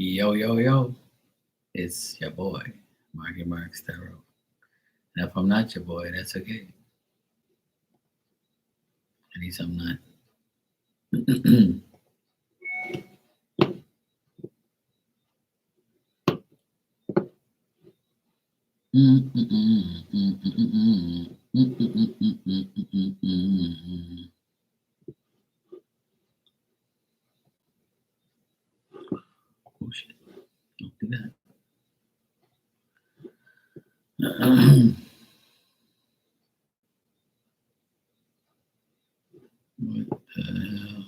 Yo, yo, yo. It's your boy, Marky Mark Starro. And if I'm not your boy, that's okay. At least I'm not. Oh shit. Don't do that. What the hell?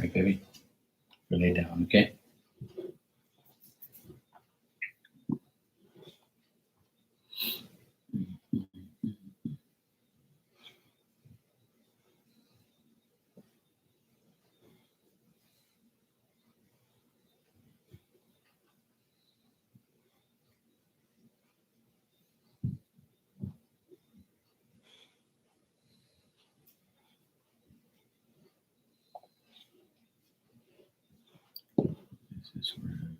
right, baby? Or lay down, okay? This is where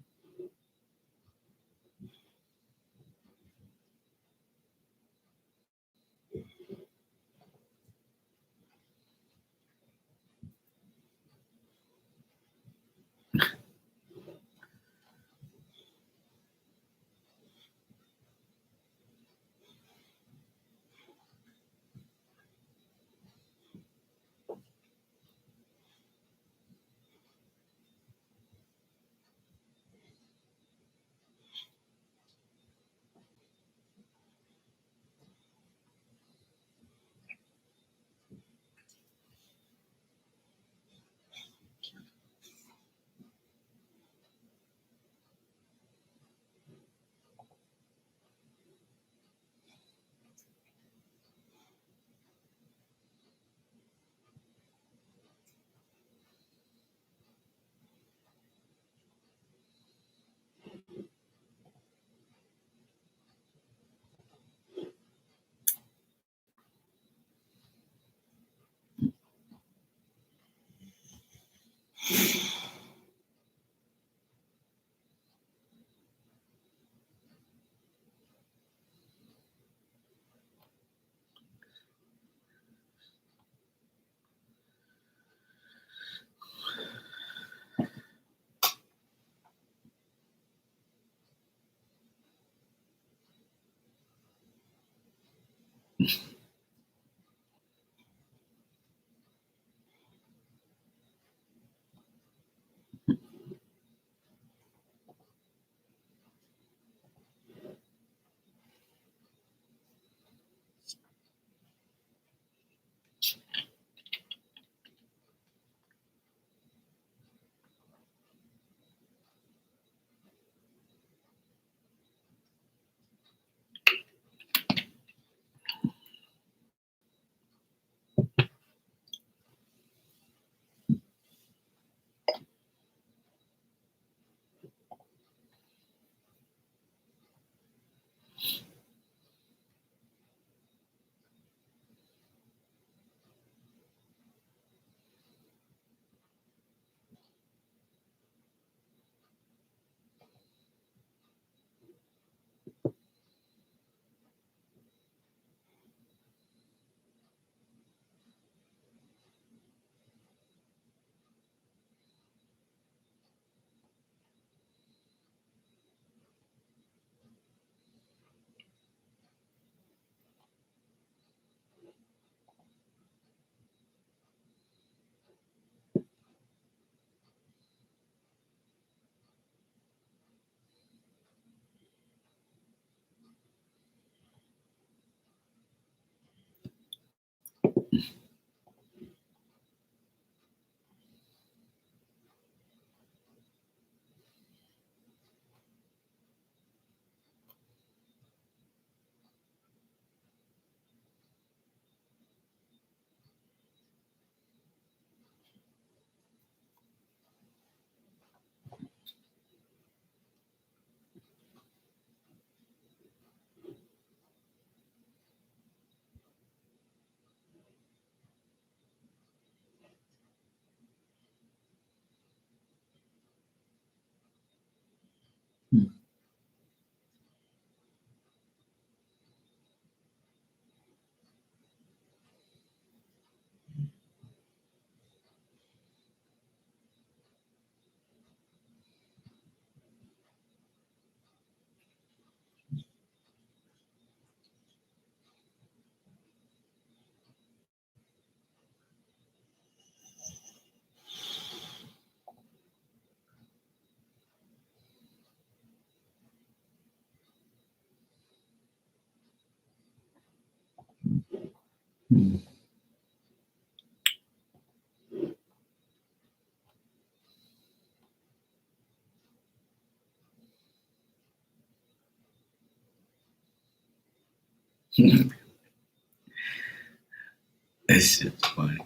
That shit's funny.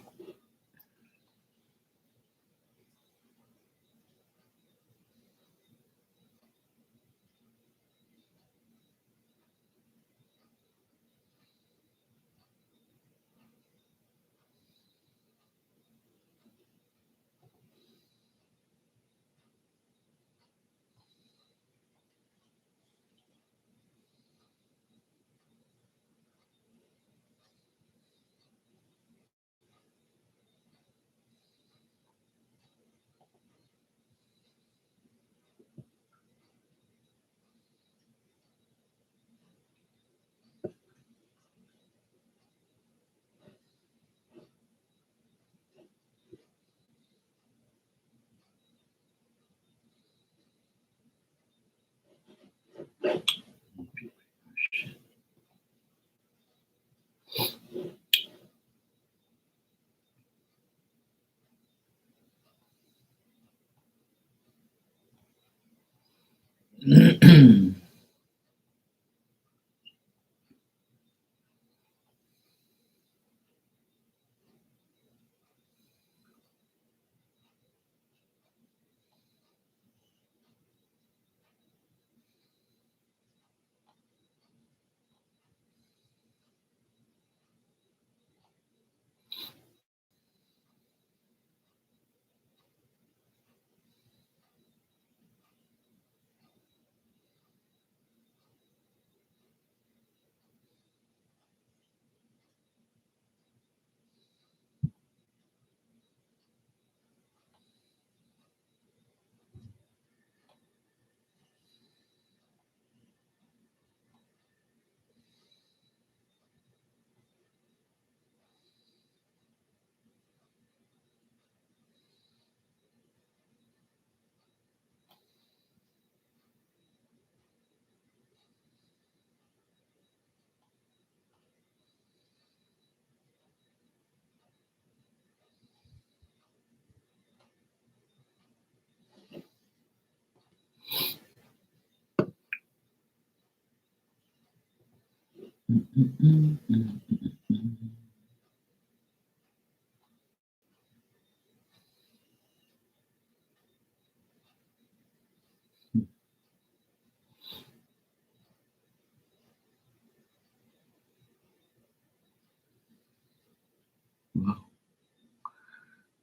Wow,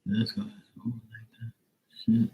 that's going like that. Shit.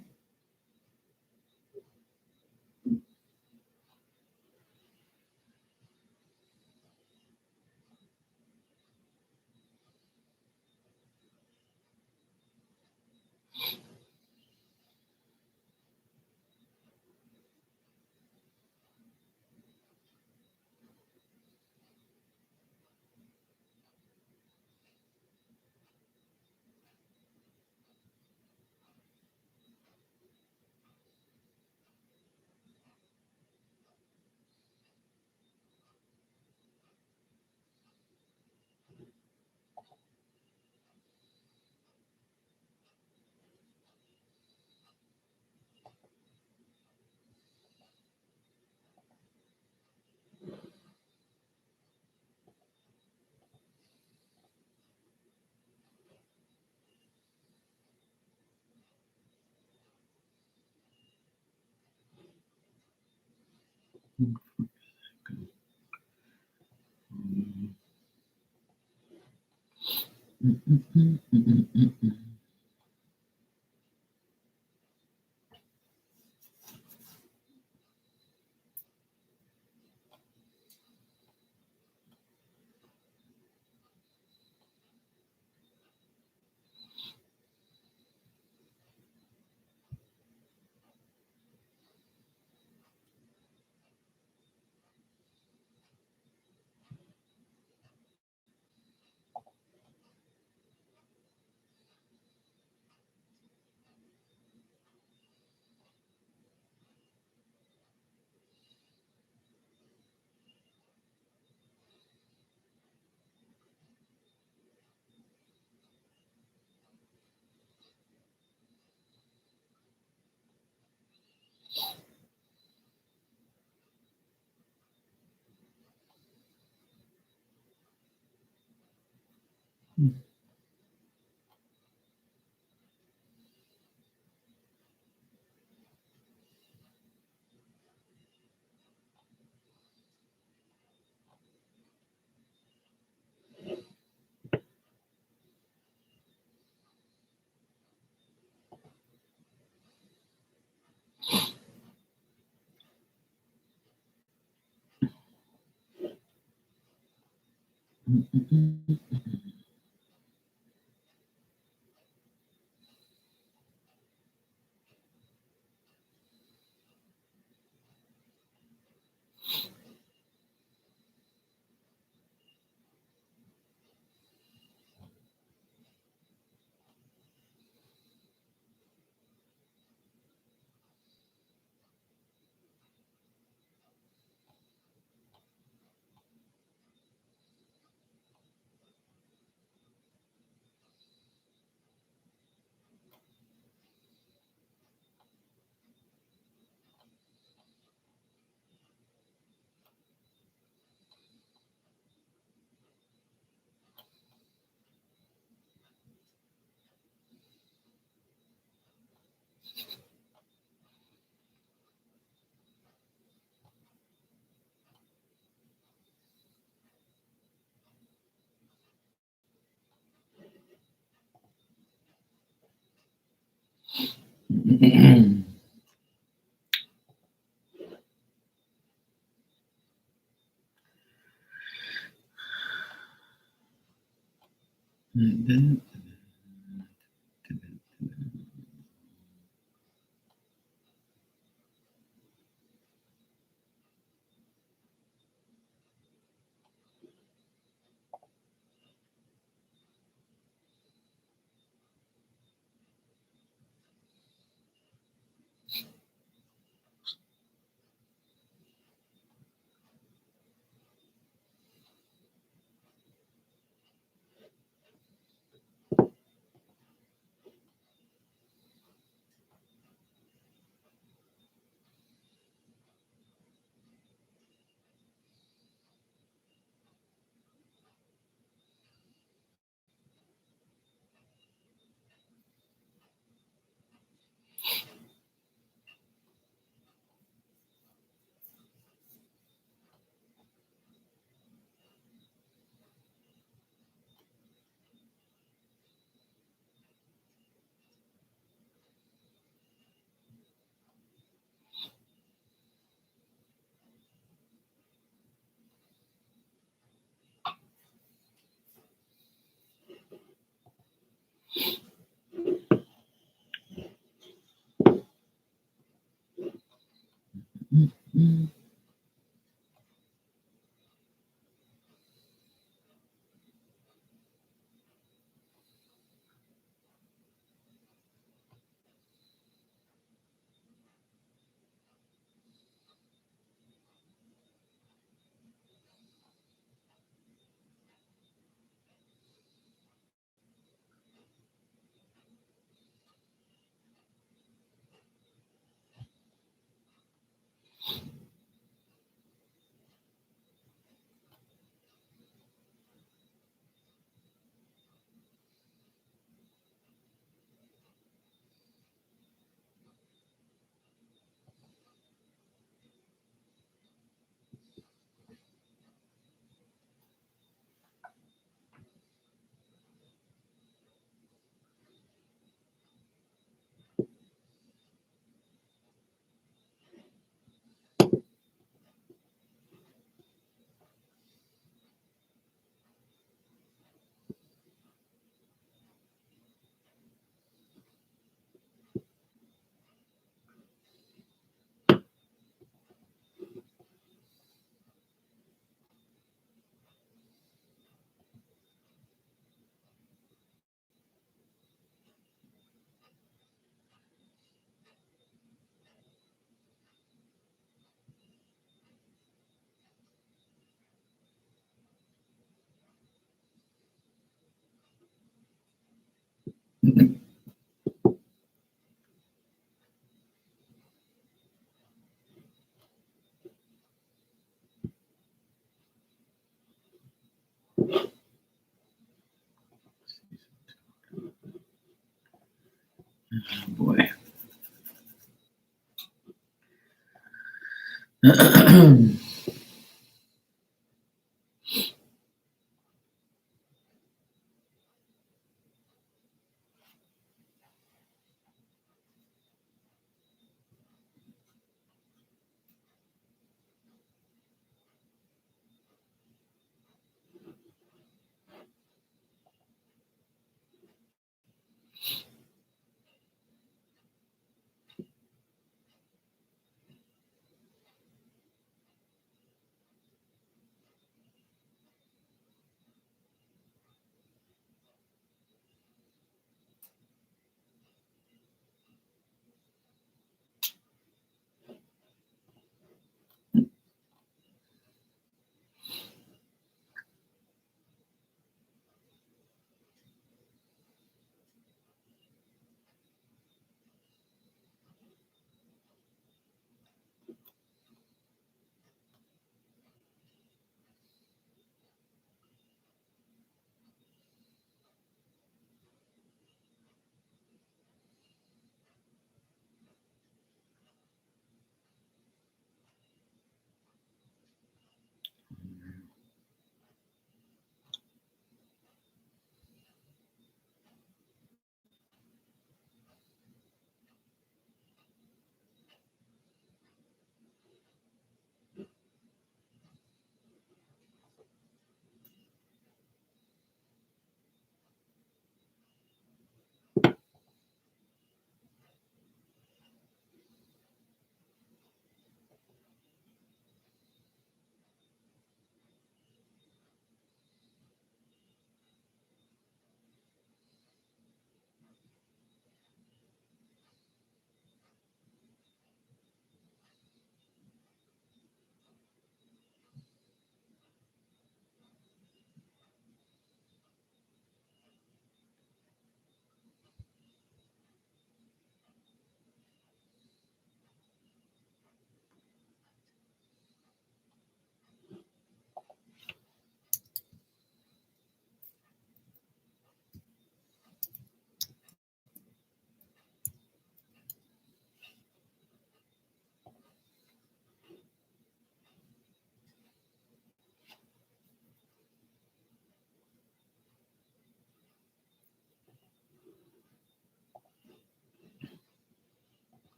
Oh, boy.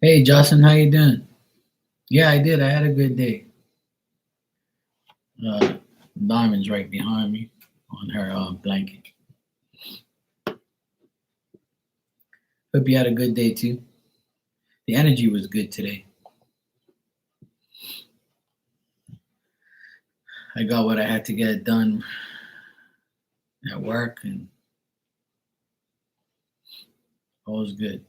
Hey, Justin, how you doing? Yeah, I did. I had a good day. Uh, Diamond's right behind me on her blanket. Hope you had a good day too. The energy was good today. I got what I had to get done at work, and all was good.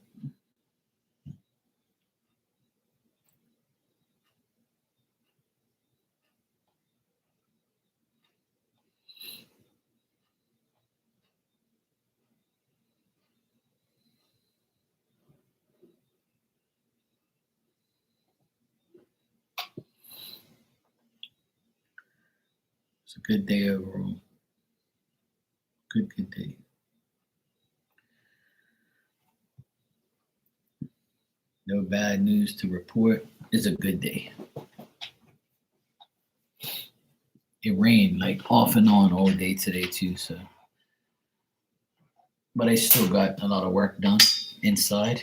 It's a good day overall. Good day. No bad news to report. It's a good day. It rained like off and on all day today too, so but I still got a lot of work done inside.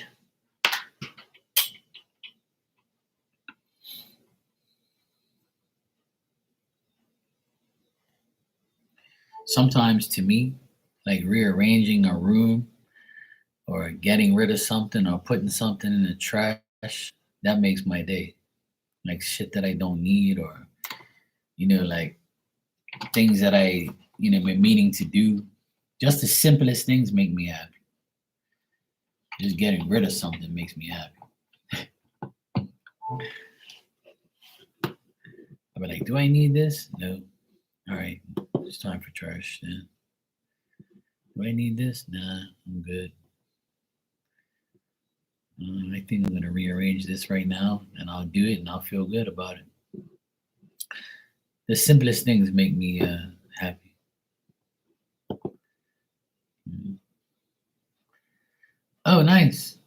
Sometimes to me, like rearranging a room or getting rid of something or putting something in the trash, that makes my day. Like shit that I don't need, or like things that I been meaning to do. Just the simplest things make me happy. Just getting rid of something makes me happy. I'll be like, do I need this? No. All right, it's time for trash then. Do I need this? Nah, I'm good. I think I'm gonna rearrange this right now, and I'll do it, and I'll feel good about it. The simplest things make me happy. Mhm. Oh, nice.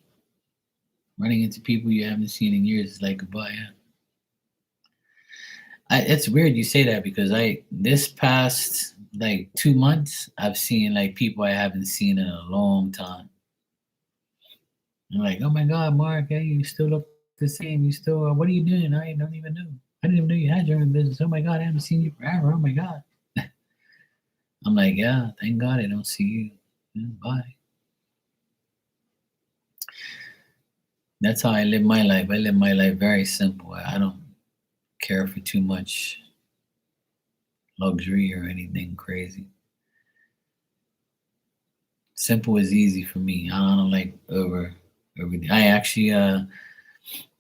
Running into people you haven't seen in years is like goodbye. Yeah. It's weird you say that because I this past like 2 months I've seen like people I haven't seen in a long time. I'm like, oh my god, Mark, hey, you still look the same. You still, what are you doing? I don't even know. I didn't even know you had your own business. Oh my god, I haven't seen you forever. Oh my god. I'm like, yeah, thank God I don't see you. Yeah, bye. That's how I live my life. I live my life very simple. I don't care for too much luxury or anything crazy. Simple is easy for me. I don't like over. I actually,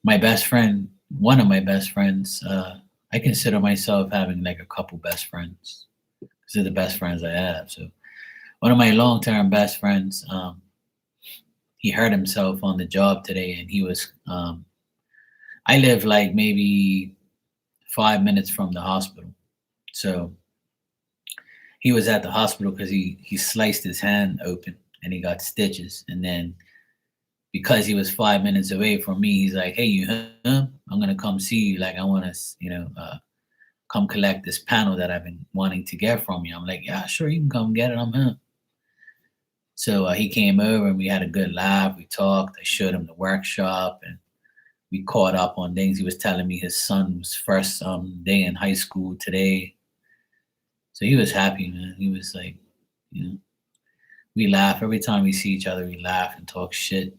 my best friend, one of my best friends, I consider myself having like a couple best friends. These are the best friends I have. So one of my long term best friends, he hurt himself on the job today, and he was. I live like maybe 5 minutes from the hospital, so he was at the hospital because he sliced his hand open and he got stitches, and then because he was 5 minutes away from me, he's like, "Hey, you home? I'm gonna come see you. Like, I want to, come collect this panel that I've been wanting to get from you." I'm like, "Yeah, sure, you can come get it. I'm home." So he came over and we had a good laugh. We talked. I showed him the workshop and we caught up on things. He was telling me his son's first day in high school today. So he was happy, man. He was like, you know, we laugh every time we see each other. We laugh and talk shit.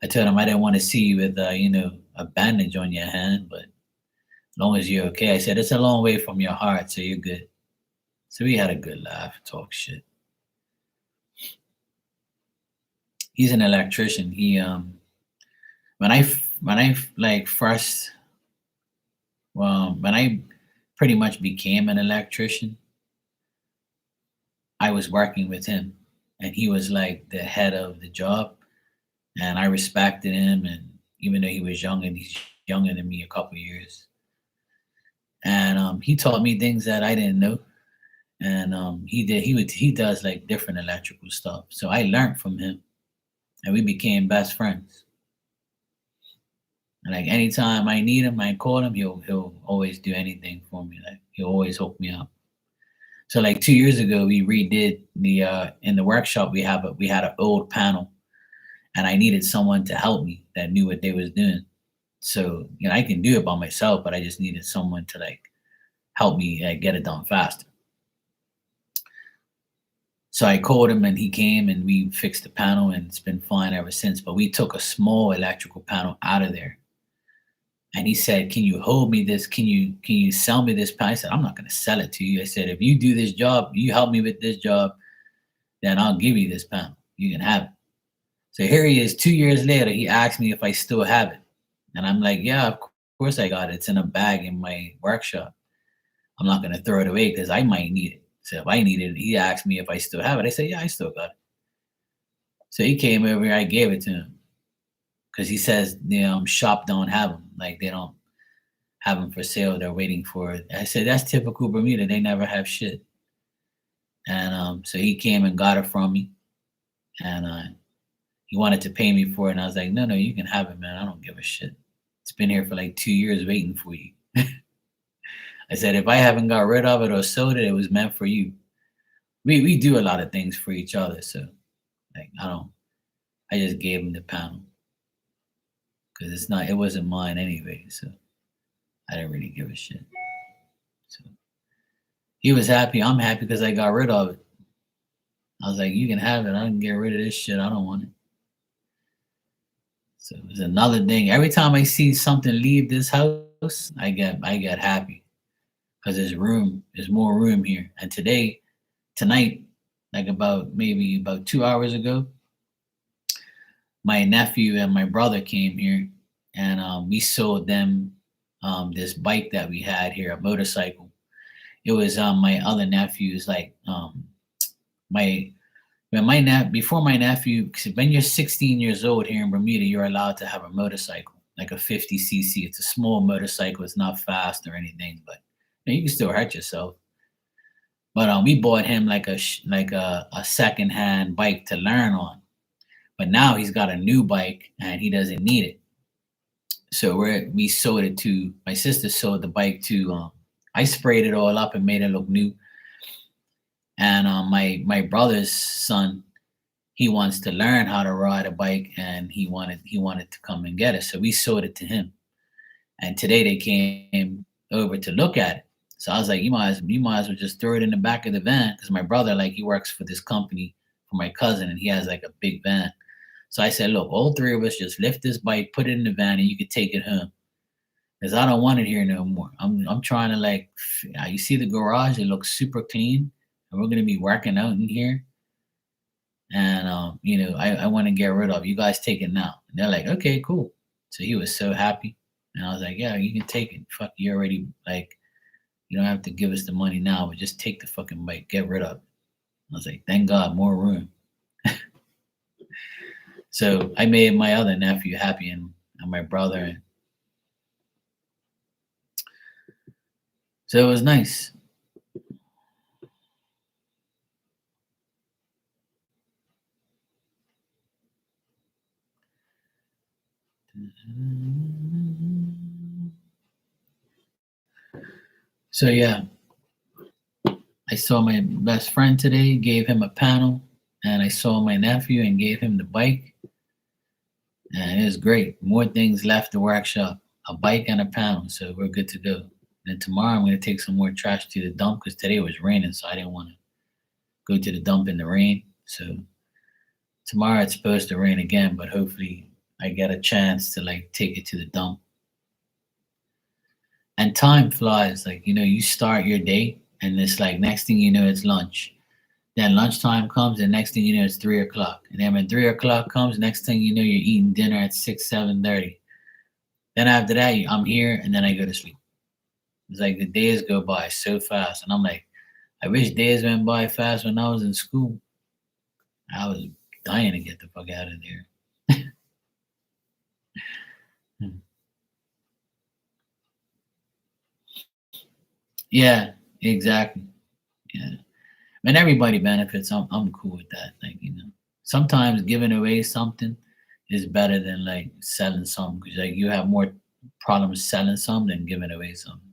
I told him I didn't want to see you with, a bandage on your hand, but as long as you're okay, I said it's a long way from your heart, so you're good. So we had a good laugh, talk shit. He's an electrician. He when I like first when I pretty much became an electrician, I was working with him, and he was like the head of the job, and I respected him, and even though he was young and he's younger than me a couple years, and he taught me things that I didn't know, and he does like different electrical stuff, so I learned from him, and we became best friends. And like anytime I need him, I call him. He'll always do anything for me. Like he'll always hook me up. So like 2 years ago, we redid the in the workshop we had an old panel, and I needed someone to help me that knew what they was doing. So I can do it by myself, but I just needed someone to like help me get it done faster. So I called him, and he came, and we fixed the panel, and it's been fine ever since. But we took a small electrical panel out of there, and he said, "Can you hold me this? Can you sell me this panel?" I said, "I'm not going to sell it to you." I said, "If you do this job, you help me with this job, then I'll give you this panel. You can have it." So here he is 2 years later. He asked me if I still have it. And I'm like, yeah, of course I got it. It's in a bag in my workshop. I'm not going to throw it away because I might need it. So if I needed it, he asked me if I still have it. I said, yeah, I still got it. So he came over here. I gave it to him because he says the shop don't have them. Like they don't have them for sale. They're waiting for it. I said, that's typical Bermuda. They never have shit. And so he came and got it from me. And he wanted to pay me for it. And I was like, no, no, you can have it, man. I don't give a shit. It's been here for like 2 years waiting for you. I said, if I haven't got rid of it or sold it, it was meant for you. We do a lot of things for each other. So like I just gave him the panel because it wasn't mine anyway. So I didn't really give a shit. So he was happy. I'm happy because I got rid of it. I was like, you can have it. I can get rid of this shit. I don't want it. So it's another thing. Every time I see something leave this house, I get happy because there's more room here. And tonight, like about 2 hours ago, my nephew and my brother came here, and we sold them this bike that we had here, a motorcycle. It was my other nephew's like my before my nephew. 'Cause when you're 16 years old here in Bermuda, you're allowed to have a motorcycle, like a 50cc. It's a small motorcycle. It's not fast or anything, but And you can still hurt yourself. But we bought him like a secondhand bike to learn on. But now he's got a new bike and he doesn't need it. So we sold it to my sister. Sold the bike to. I sprayed it all up and made it look new. And my brother's son, he wants to learn how to ride a bike, and he wanted to come and get it. So we sold it to him. And today they came over to look at it. So I was like, you might as well just throw it in the back of the van, because my brother, like, he works for this company for my cousin, and he has like a big van. So I said, look, all three of us just lift this bike, put it in the van, and you could take it home. Because I don't want it here no more. I'm trying to, like, you see the garage, it looks super clean. And we're gonna be working out in here. And I want to get rid of it. You guys take it now. And they're like, okay, cool. So he was so happy. And I was like, yeah, you can take it. Fuck, you already, like, you don't have to give us the money now, but just take the fucking bike, get rid of it. I was like, thank God, more room. So I made my other nephew happy, and my brother. And so it was nice. So yeah, I saw my best friend today, gave him a panel, and I saw my nephew and gave him the bike, and it was great. More things left the workshop, a bike and a panel, so we're good to go. And tomorrow I'm gonna take some more trash to the dump, because today was raining, so I didn't want to go to the dump in the rain. So tomorrow it's supposed to rain again, but hopefully I get a chance to, like, take it to the dump. And time flies. Like, you start your day, and it's like, next thing you know, it's lunch. Then lunchtime comes, and next thing you know, it's 3 o'clock. And then when 3 o'clock comes, next thing you know, you're eating dinner at 6, 7:30. Then after that, I'm here, and then I go to sleep. It's like the days go by so fast, and I'm like, I wish days went by fast when I was in school. I was dying to get the fuck out of there. Yeah, exactly. Yeah. And everybody benefits. I'm cool with that. Like, sometimes giving away something is better than, like, selling something, because, like, you have more problems selling something than giving away something.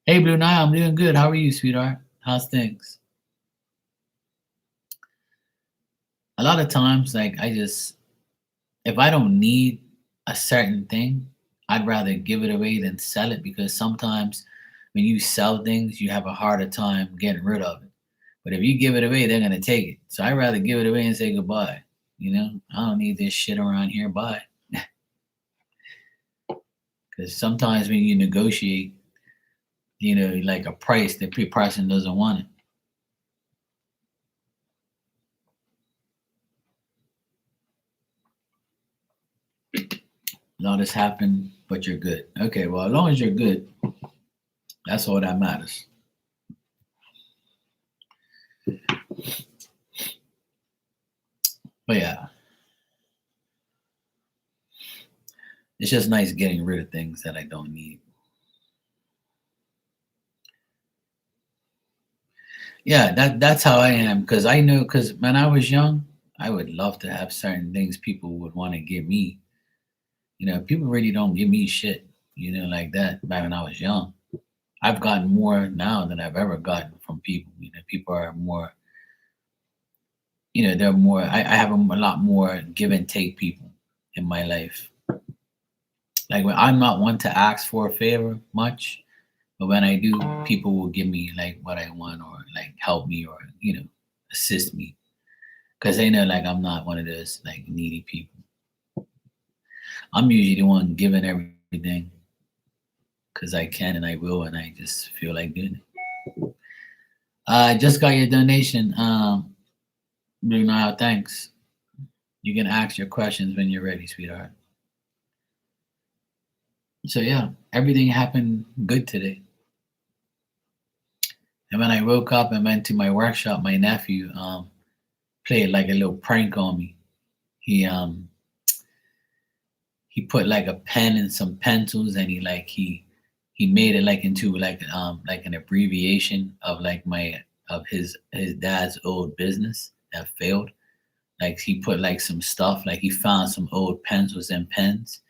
Hey, Blue Nile, I'm doing good. How are you, sweetheart? How's things? A lot of times, like, if I don't need a certain thing, I'd rather give it away than sell it, because sometimes when you sell things, you have a harder time getting rid of it. But if you give it away, they're gonna take it. So I'd rather give it away and say goodbye. I don't need this shit around here. Bye. Because sometimes when you negotiate, like a price, the person doesn't want it. No, this happened, but you're good. Okay, well, as long as you're good, that's all that matters. But yeah, it's just nice getting rid of things that I don't need. Yeah, that's how I am, because I know, because when I was young, I would love to have certain things people would want to give me. People really don't give me shit, like that back when I was young. I've gotten more now than I've ever gotten from people. People are more, they're more, I have a lot more give and take people in my life. Like, when I'm not one to ask for a favor much, but when I do, people will give me, like, what I want, or, like, help me, or, assist me. Because they know, like, I'm not one of those, like, needy people. I'm usually the one giving everything because I can and I will, and I just feel like doing it. I just got your donation. Blue Nile, thanks. You can ask your questions when you're ready, sweetheart. So yeah, everything happened good today. And when I woke up and went to my workshop, my nephew played like a little prank on me. He he put like a pen and some pencils, and he he made it like into like an abbreviation of like my of his dad's old business that failed. Like he put like some stuff, like he found some old pencils and pens,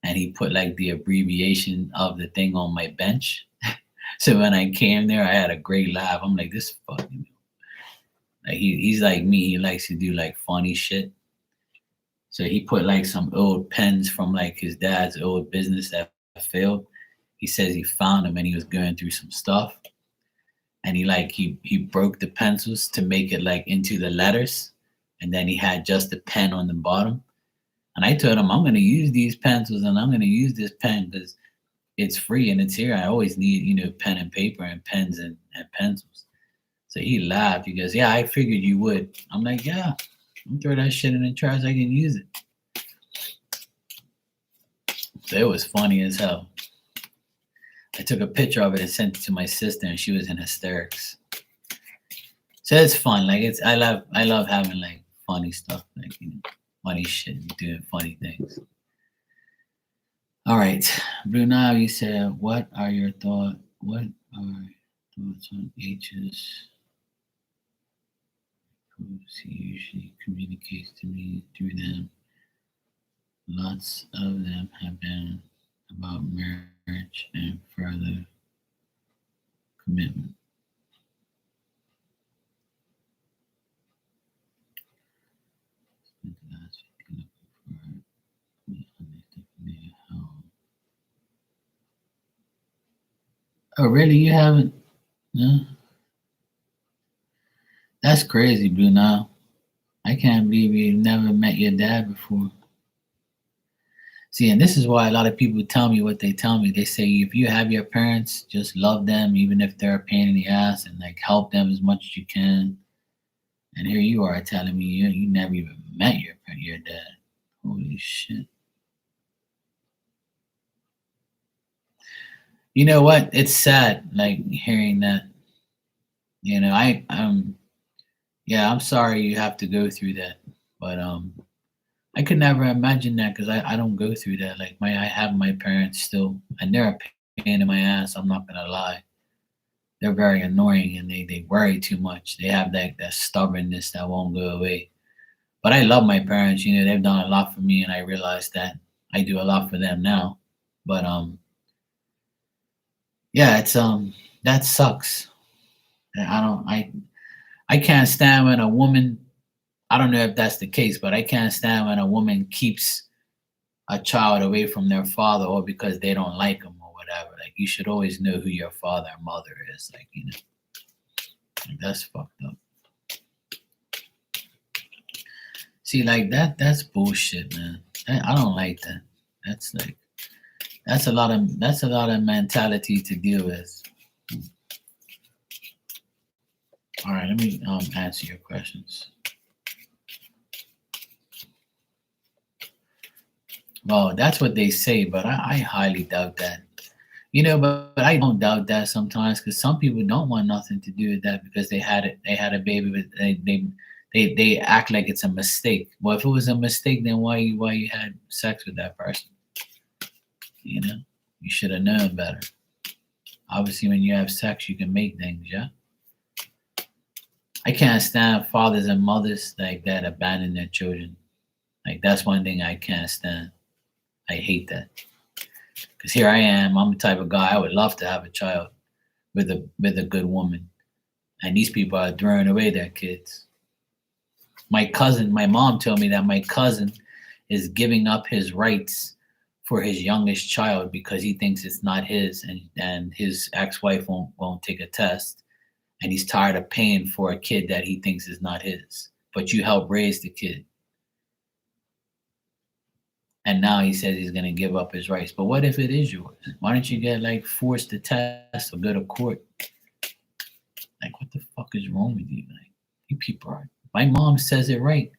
and he put like the abbreviation of the thing on my bench. So when I came there, I had a great laugh. I'm like, this fucking like he's like me. He likes to do like funny shit. So he put like some old pens from like his dad's old business that failed. He says he found them and he was going through some stuff, and he broke the pencils to make it like into the letters, and then he had just the pen on the bottom. And I told him I'm gonna use these pencils and I'm gonna use this pen because it's free and it's here. I always need, pen and paper and pens and pencils. So he laughed. He goes, "Yeah, I figured you would." I'm like, "Yeah, I'm throw that shit in the trash. I can use it." So it was funny as hell. I took a picture of it and sent it to my sister, and she was in hysterics. So it's fun. Like I love having like funny stuff, like funny shit, and doing funny things. All right, Brunel, you said, "What are your thoughts? What are thoughts on H's? He usually communicates to me through them. Lots of them have been about marriage and further commitment." Oh, really? You haven't? No? That's crazy, Brunel. I can't believe you never met your dad before. See, and this is why a lot of people tell me what they tell me. They say if you have your parents, just love them, even if they're a pain in the ass, and like help them as much as you can. And here you are telling me you never even met your dad. Holy shit! You know what? It's sad, like hearing that. Yeah, I'm sorry you have to go through that, but I could never imagine that because I don't go through that. Like I have my parents still, and they're a pain in my ass. I'm not gonna lie. They're very annoying and they worry too much. They have that stubbornness that won't go away. But I love my parents. They've done a lot for me, and I realize that I do a lot for them now. But yeah, it's that sucks. I can't stand when a woman. I don't know if that's the case, but I can't stand when a woman keeps a child away from their father or because they don't like them or whatever. Like you should always know who your father and mother is. Like that's fucked up. See, like that's bullshit, man. I don't like that. That's like that's a lot of mentality to deal with. All right, let me answer your questions. Well, that's what they say, but I highly doubt that. But I don't doubt that sometimes because some people don't want nothing to do with that because they had a baby with they act like it's a mistake. Well, if it was a mistake, then why you had sex with that person? You know, you should have known better. Obviously, when you have sex, you can make things. Yeah, I can't stand fathers and mothers like that abandon their children. Like that's one thing I can't stand. I hate that because here I am. I'm the type of guy I would love to have a child with a good woman, and these people are throwing away their kids. My mom told me that my cousin is giving up his rights for his youngest child because he thinks it's not his, and his ex-wife won't take a test, and he's tired of paying for a kid that he thinks is not his. But you help raise the kid, and now he says he's gonna give up his rights. But what if it is yours? Why don't you get like forced to test or go to court? Like what the fuck is wrong with you? Like you people are. My mom says it right.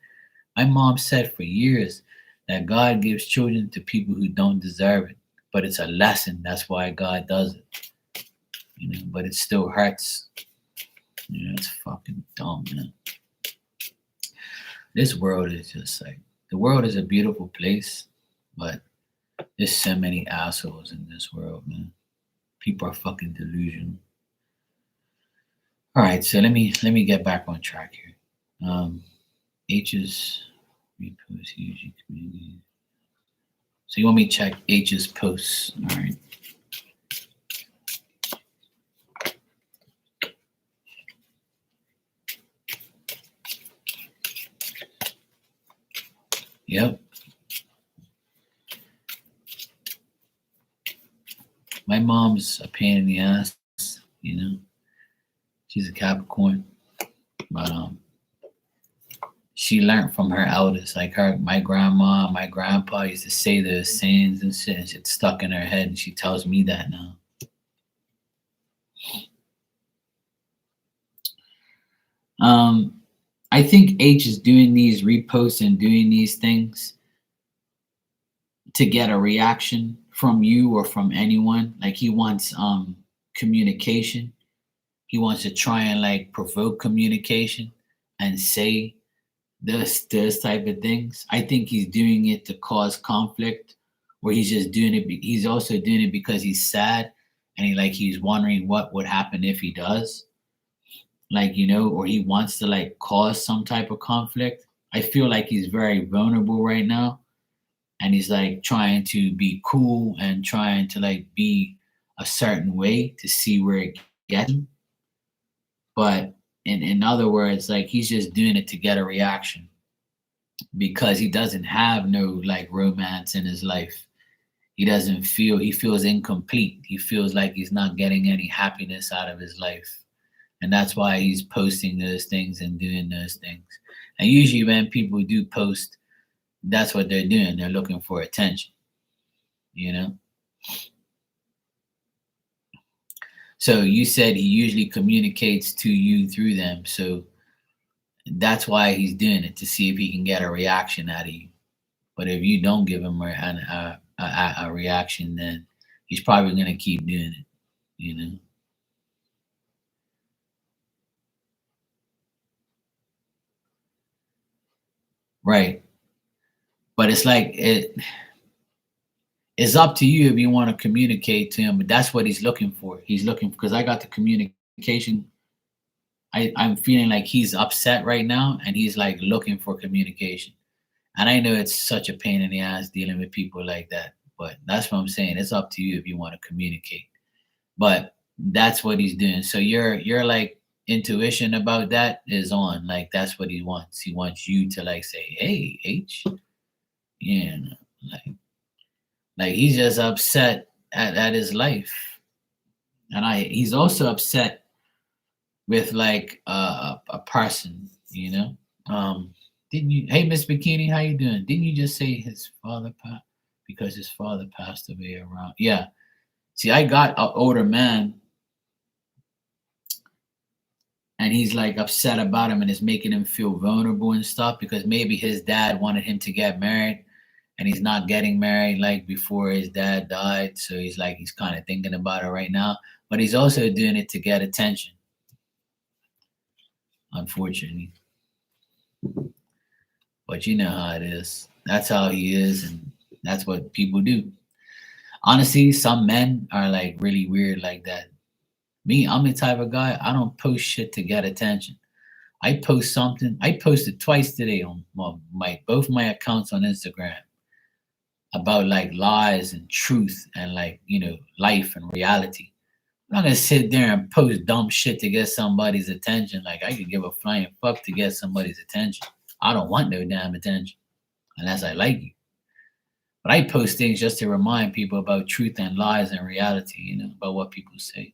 My mom said for years that God gives children to people who don't deserve it, but it's a lesson. That's why God does it. But it still hurts. It's fucking dumb, man. This world is just like the world is a beautiful place, but there's so many assholes in this world, man. People are fucking delusional. All right, so let me get back on track here. H's repost usually community. So you want me to check H's posts? All right. Yep. My mom's a pain in the ass, you know. She's a Capricorn, but she learned from her elders. Like my grandma, my grandpa used to say those sayings and shit, and it's stuck in her head, and she tells me that now. I think H is doing these reposts and doing these things to get a reaction from you or from anyone. Like he wants communication. He wants to try and like provoke communication and say this type of things. I think he's doing it to cause conflict, or he's just doing it. He's also doing it because he's sad and he's wondering what would happen if he does, like or he wants to like cause some type of conflict. I feel like he's very vulnerable right now, and he's like trying to be cool and trying to like be a certain way to see where it gets him. But in other words, like he's just doing it to get a reaction because he doesn't have no like romance in his life. He feels incomplete. He feels like he's not getting any happiness out of his life. And that's why he's posting those things and doing those things. And usually when people do post, that's what they're doing. They're looking for attention, you know? So you said he usually communicates to you through them. So that's why he's doing it, to see if he can get a reaction out of you. But if you don't give him a reaction, then he's probably going to keep doing it, you know? Right. But it's like it's up to you if you want to communicate to him, but that's what he's looking for. He's looking because I got the communication. I'm feeling like he's upset right now and he's like looking for communication. And I know it's such a pain in the ass dealing with people like that. But that's what I'm saying. It's up to you if you want to communicate. But that's what he's doing. So your like intuition about that is on. Like that's what he wants. He wants you to like say, "Hey, H, yeah," like he's just upset at his life, and he's also upset with like a person, you know. Didn't you? Hey, Miss Bikini, how you doing? Didn't you just say his father passed because his father passed away around? Yeah. See, I got an older man, and he's like upset about him, and it's making him feel vulnerable and stuff because maybe his dad wanted him to get married, and he's not getting married like before his dad died. So he's kind of thinking about it right now, but he's also doing it to get attention, unfortunately. But you know how it is. That's how he is, and that's what people do. Honestly, some men are like really weird like that. Me, I'm the type of guy, I don't post shit to get attention. I post something. I posted twice today on my both my accounts on Instagram about like lies and truth and like life and reality. I'm not gonna sit there and post dumb shit to get somebody's attention. Like I could give a flying fuck to get somebody's attention. I don't want no damn attention unless I like you. But I post things just to remind people about truth and lies and reality, about what people say.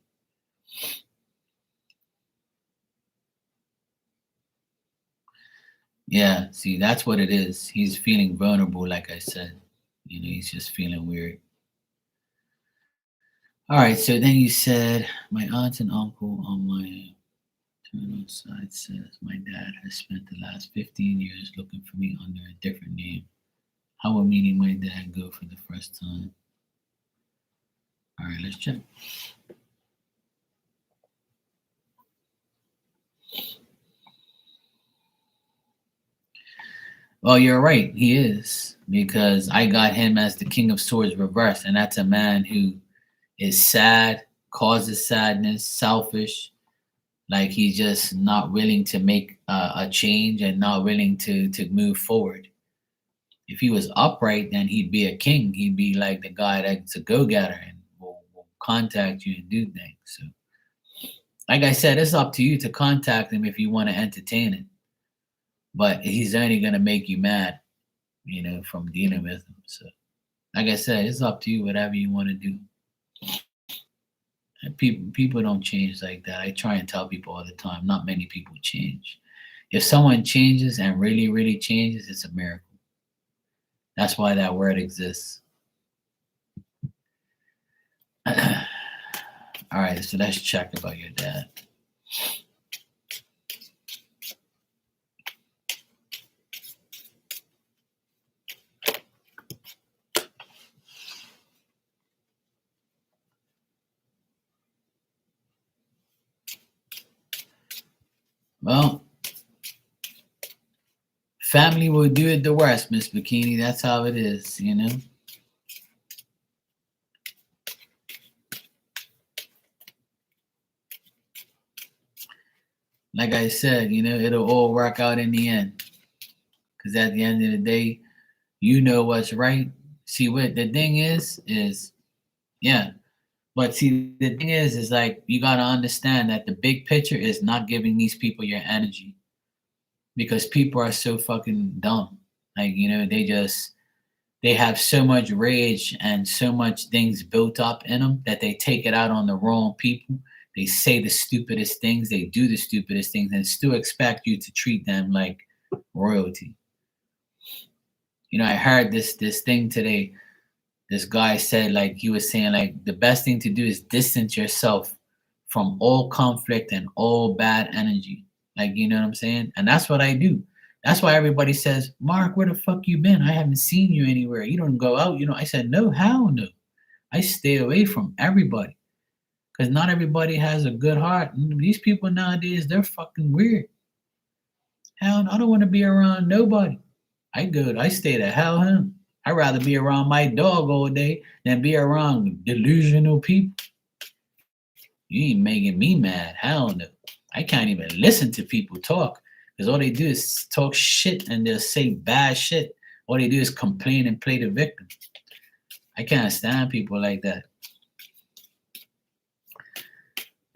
Yeah, see, that's what it is. He's feeling vulnerable, like I said. He's just feeling weird. All right, so then you said my aunt and uncle on my maternal side says my dad has spent the last 15 years looking for me under a different name. How will meeting my dad go for the first time? All right, let's check. Well, you're right. He is, because I got him as the King of Swords reversed, and that's a man who is sad causes sadness, selfish, like he's just not willing to make a change and not willing to move forward. If he was upright, then he'd be a king. He'd be like the guy that's a go-getter and will contact you and do things. So, like I said, it's up to you to contact him if you want to entertain it. But he's only gonna make you mad, from dealing with him. So, like I said, it's up to you, whatever you want to do. And people don't change like that. I try and tell people all the time, not many people change. If someone changes and really, really changes, it's a miracle. That's why that word exists. All right, so let's check about your dad. Well, family will do it the worst, Miss Bikini. That's how it is. Like I said, it'll all work out in the end. Because at the end of the day, you know what's right. See, what the thing is, yeah. But see, the thing is like you got to understand that the big picture is not giving these people your energy because people are so fucking dumb. Like, they have so much rage and so much things built up in them that they take it out on the wrong people. They say the stupidest things, they do the stupidest things, and still expect you to treat them like royalty. I heard this thing today. This guy said, like, he was saying, like, the best thing to do is distance yourself from all conflict and all bad energy. Like, you know what I'm saying? And that's what I do. That's why everybody says, Mark, where the fuck you been? I haven't seen you anywhere. You don't go out. I said, no, hell no. I stay away from everybody because not everybody has a good heart. These people nowadays, they're fucking weird. Hell, I don't want to be around nobody. I stay the hell home. I'd rather be around my dog all day than be around delusional people. You ain't making me mad. Hell no. I can't even listen to people talk because all they do is talk shit and they'll say bad shit. All they do is complain and play the victim. I can't stand people like that.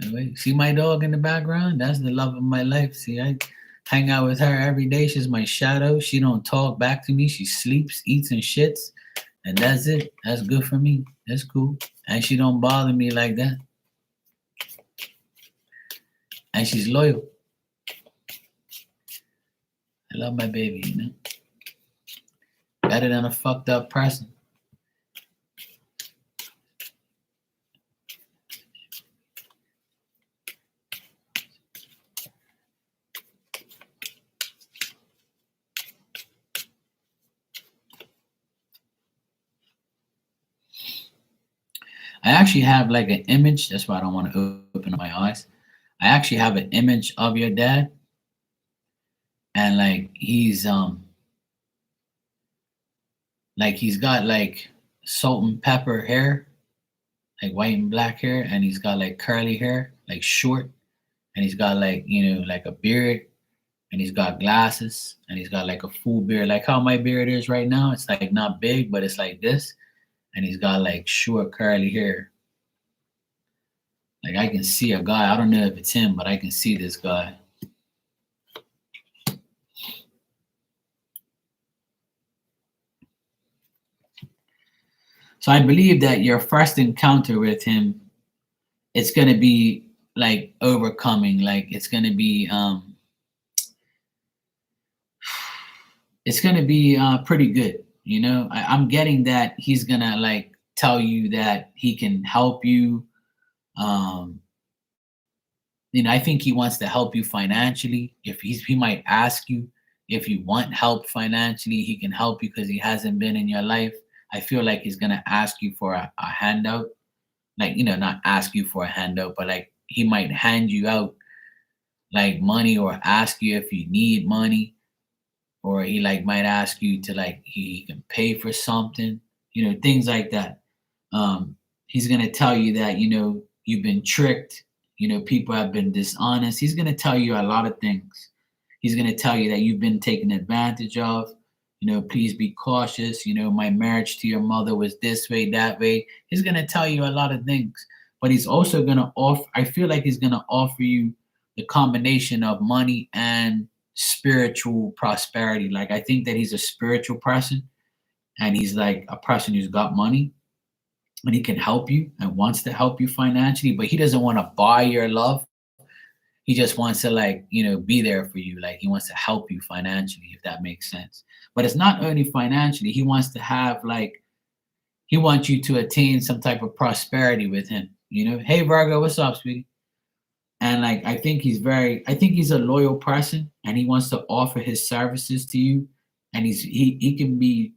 Anyway, see my dog in the background? That's the love of my life. See, I hang out with her every day. She's my shadow. She don't talk back to me. She sleeps, eats, and shits. And that's it. That's good for me. That's cool. And she don't bother me like that. And she's loyal. I love my baby, Better than a fucked up person. I actually have like an image. That's why I don't want to open my eyes. I actually have an image of your dad, and he's got like salt and pepper hair, like white and black hair, and he's got like curly hair, like short, and he's got like like a beard, and he's got glasses, and he's got like a full beard, like how my beard is right now. It's like not big, but it's like this, and he's got like short curly hair. Like I can see a guy. I don't know if it's him, but I can see this guy. So I believe that your first encounter with him, it's gonna be like overcoming. Like it's gonna be pretty good. I'm getting that he's gonna like tell you that he can help you. Um, I think he wants to help you financially. If he might ask you if you want help financially, he can help you because he hasn't been in your life. I feel like he's gonna ask you for a handout. Like, not ask you for a handout, but like he might hand you out like money or ask you if you need money, or he like might ask you to like he can pay for something, things like that. He's gonna tell you that you've been tricked, people have been dishonest. He's going to tell you a lot of things. He's going to tell you that you've been taken advantage of. Please be cautious. My marriage to your mother was this way, that way. He's going to tell you a lot of things, but he's also going to offer, I feel like he's going to offer you the combination of money and spiritual prosperity. Like, I think that he's a spiritual person, and he's like a person who's got money, and he can help you and wants to help you financially, but he doesn't want to buy your love. He just wants to, like, be there for you. Like, he wants to help you financially, if that makes sense. But it's not only financially. He wants to have, like, he wants you to attain some type of prosperity with him. Hey Virgo, what's up, sweetie? And like, I think he's a loyal person, and he wants to offer his services to you. And he can be,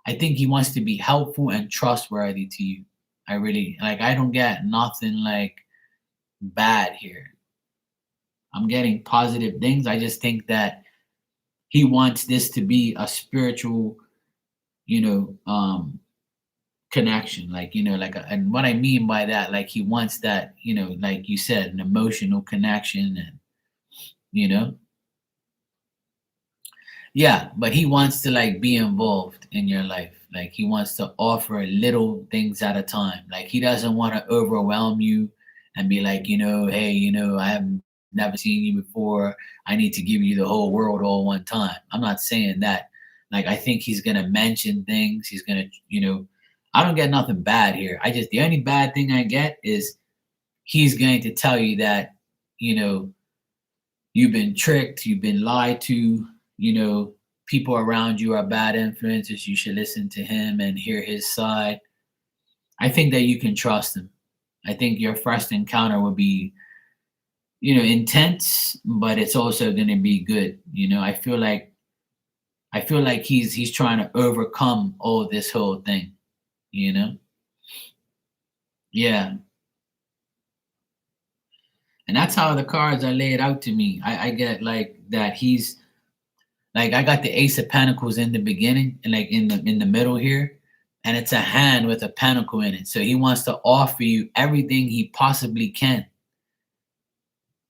I think he wants to be helpful and trustworthy to you. I really, like, I don't get nothing like bad here. I'm getting positive things. I just think that he wants this to be a spiritual, you know, um, connection. Like, and what I mean by that, like, he wants that, like you said, an emotional connection, and, you know, yeah, but he wants to, like, be involved in your life. Like, he wants to offer little things at a time. Like, he doesn't want to overwhelm you and be like, hey, I have never seen you before. I need to give you the whole world all one time. I'm not saying that. Like, I think he's gonna mention things. He's gonna, I don't get nothing bad here. The only bad thing I get is he's going to tell you that, you know, you've been tricked, you've been lied to, people around you are bad influences. You should listen to him and hear his side. I think that you can trust him. I think your first encounter will be, intense, but it's also going to be good. I feel like he's trying to overcome all this whole thing, you know? Yeah. And that's how the cards are laid out to me. I get like that he's like, I got the Ace of Pentacles in the beginning and like in the middle here, and it's a hand with a pentacle in it. So he wants to offer you everything he possibly can.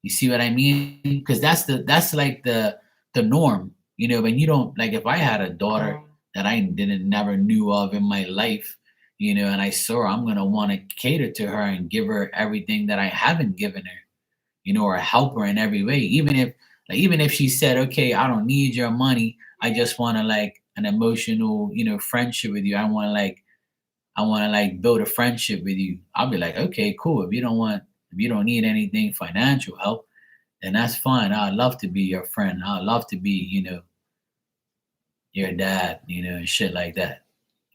You see what I mean? Because that's like the norm. When you don't, like, if I had a daughter that I didn't never knew of in my life, and I saw her, I'm gonna want to cater to her and give her everything that I haven't given her, or help her in every way. Even if she said, okay, I don't need your money, I just want to, like, an emotional, friendship with you. I want to build a friendship with you. I'll be like, okay, cool. If you don't need anything financial help, then that's fine. I'd love to be your friend. I'd love to be, your dad, and shit like that.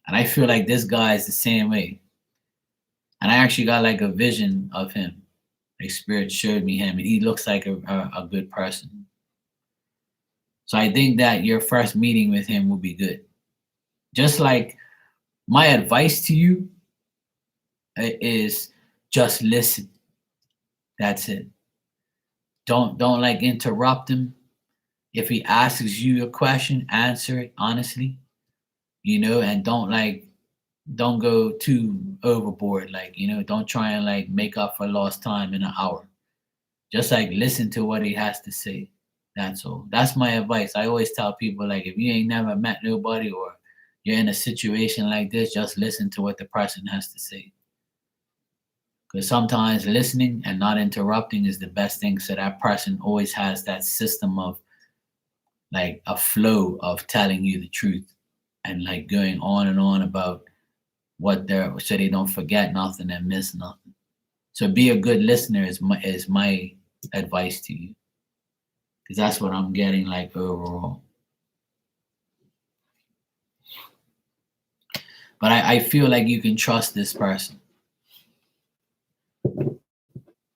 And I feel like this guy is the same way. And I actually got like a vision of him. Like, spirit showed me him, and he looks like a good person. So I think that your first meeting with him will be good. Just like my advice to you is just listen. That's it. Don't like interrupt him. If he asks you a question, answer it honestly, and don't go too overboard. Like, don't try and like make up for lost time in an hour. Just like listen to what he has to say. That's all. That's my advice. I always tell people, like, if you ain't never met nobody or you're in a situation like this, just listen to what the person has to say. Because sometimes listening and not interrupting is the best thing. So that person always has that system of like a flow of telling you the truth and like going on and on about what they're, so they don't forget nothing and miss nothing. So be a good listener is my advice to you, because that's what I'm getting like overall. But I feel like you can trust this person.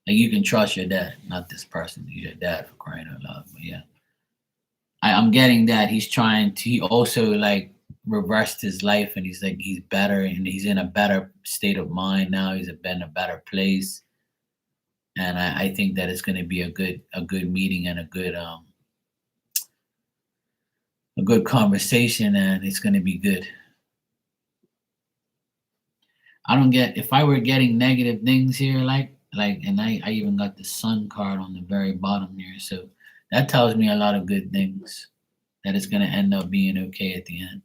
Like, you can trust your dad, not this person. Your dad, for crying out loud. But yeah, I'm getting that he also like reversed his life, and he's like, he's better and he's in a better state of mind now. He's been in a better place. And I think that it's going to be a good meeting and a good conversation, and it's going to be good. I don't get, if I were getting negative things here, like Like, and I even got the sun card on the very bottom there. So that tells me a lot of good things, that it's gonna end up being okay at the end.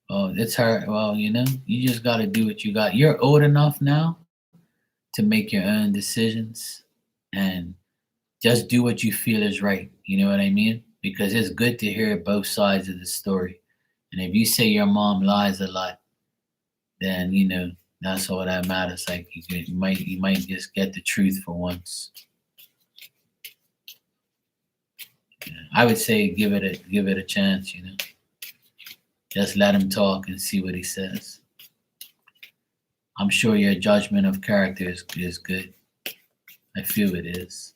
Oh, it's her. Well, you just got to do what you got. You're old enough now to make your own decisions, and just do what you feel is right. You know what I mean? Because it's good to hear both sides of the story. And if you say your mom lies a lot, then that's all that matters. Like you might just get the truth for once. Yeah. I would say give it a chance. Just let him talk and see what he says. I'm sure your judgment of character is good. I feel it is.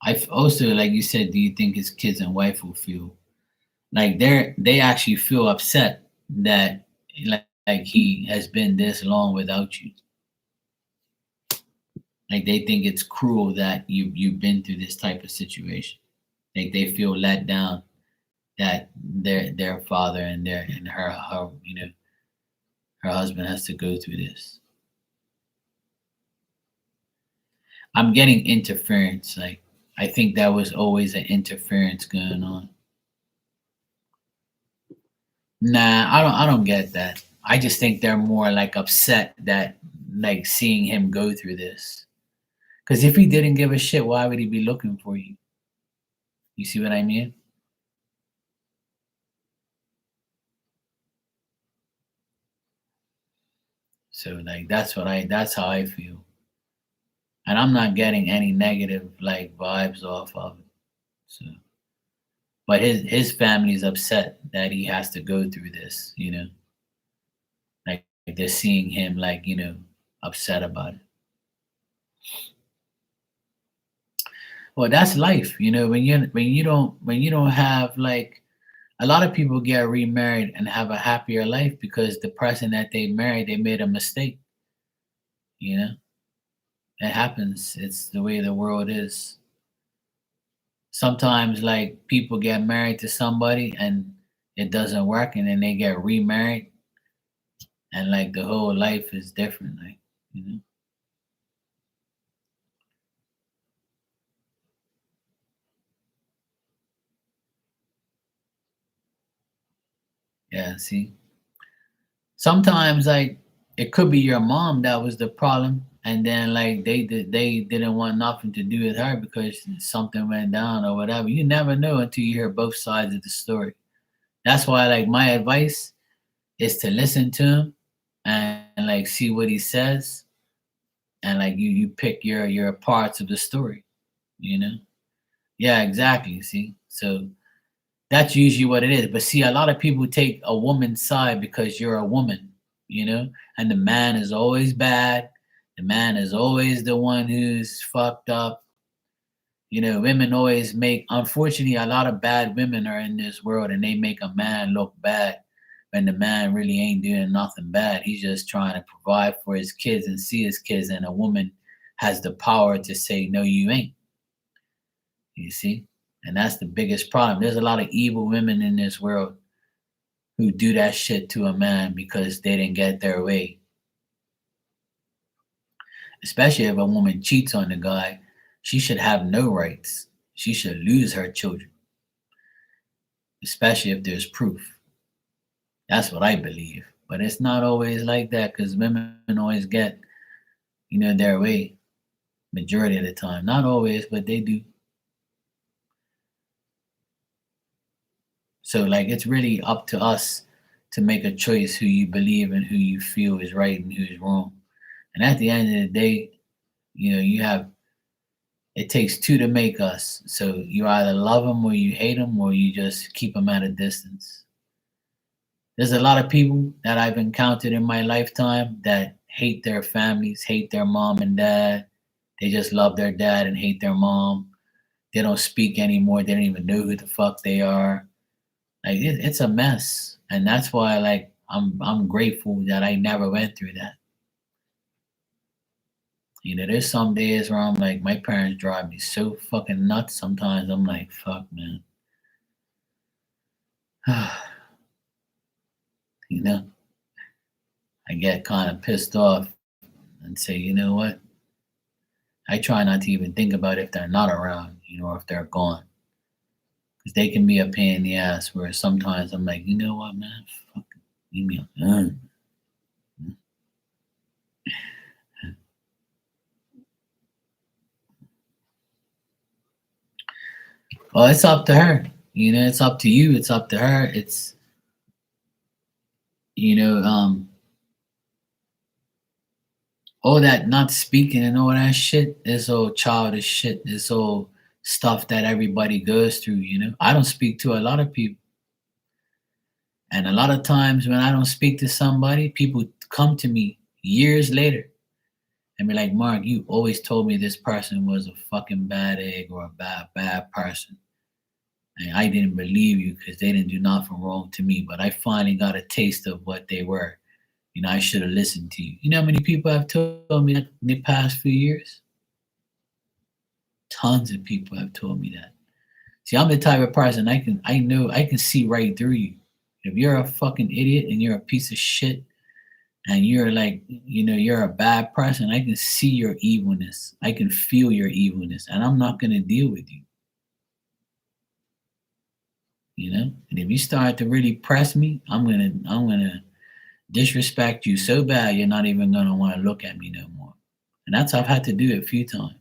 I also, like you said, do you think his kids and wife will feel like they actually feel upset that like he has been this long without you? Like they think it's cruel that you've been through this type of situation. Like they feel let down that their father and her husband has to go through this. I'm getting interference. Like I think that was always an interference going on. Nah, I don't get that. I just think they're more like upset that like seeing him go through this. Because if he didn't give a shit, why would he be looking for you? You see what I mean? So like that's how I feel. And I'm not getting any negative like vibes off of it. So but his family's upset that he has to go through this. Like they're seeing him like, upset about it. Well, that's life, when you don't have like a lot of people get remarried and have a happier life because the person that they married, they made a mistake. You know, it happens. It's the way the world is. Sometimes, like people get married to somebody and it doesn't work, and then they get remarried, and like the whole life is different. Like, you know, yeah. See, sometimes like it could be your mom that was the problem, and then like they didn't want nothing to do with her because something went down or whatever. You never know until you hear both sides of the story. That's why like my advice is to listen to him and like see what he says, and like you pick your parts of the story. you know yeah, exactly. See, so that's usually what it is. But see, a lot of people take a woman's side because you're a woman, and the man is always bad. The man is always the one who's fucked up. Women always unfortunately, a lot of bad women are in this world, and they make a man look bad when the man really ain't doing nothing bad. He's just trying to provide for his kids and see his kids, and a woman has the power to say, no, you ain't. You see? And that's the biggest problem. There's a lot of evil women in this world who do that shit to a man because they didn't get their way. Especially if a woman cheats on the guy, she should have no rights. She should lose her children, especially if there's proof. That's what I believe. But it's not always like that because women always get, their way majority of the time. Not always, but they do. So like it's really up to us to make a choice who you believe and who you feel is right and who's wrong. And at the end of the day, you have it takes two to make us. So you either love them or you hate them or you just keep them at a distance. There's a lot of people that I've encountered in my lifetime that hate their families, hate their mom and dad. They just love their dad and hate their mom. They don't speak anymore. They don't even know who the fuck they are. Like it's a mess, and that's why like I'm grateful that I never went through that. You know, there's some days where I'm like, my parents drive me so fucking nuts. Sometimes I'm like, fuck, man. You know, I get kind of pissed off and say, you know what? I try not to even think about if they're not around, you know, or if they're gone. Because they can be a pain in the ass where sometimes I'm like, you know what, man? Fuck, leave me alone. Well, it's up to her. You know, it's up to you. It's up to her. It's, you know, all that not speaking and all that shit is all childish shit. It's all stuff that everybody goes through, you know. I don't speak to a lot of people. And a lot of times when I don't speak to somebody, people come to me years later and be like, Mark, you always told me this person was a fucking bad egg or a bad person. And I didn't believe you because they didn't do nothing wrong to me. But I finally got a taste of what they were. You know, I should have listened to you. You know how many people have told me that in the past few years? Tons of people have told me that. See, I'm the type of person I can see right through you. If you're a fucking idiot and you're a piece of shit and you're like, you know, you're a bad person, I can see your evilness. I can feel your evilness, and I'm not gonna deal with you. You know? And if you start to really press me, I'm gonna disrespect you so bad you're not even gonna want to look at me no more. And that's I've had to do it a few times.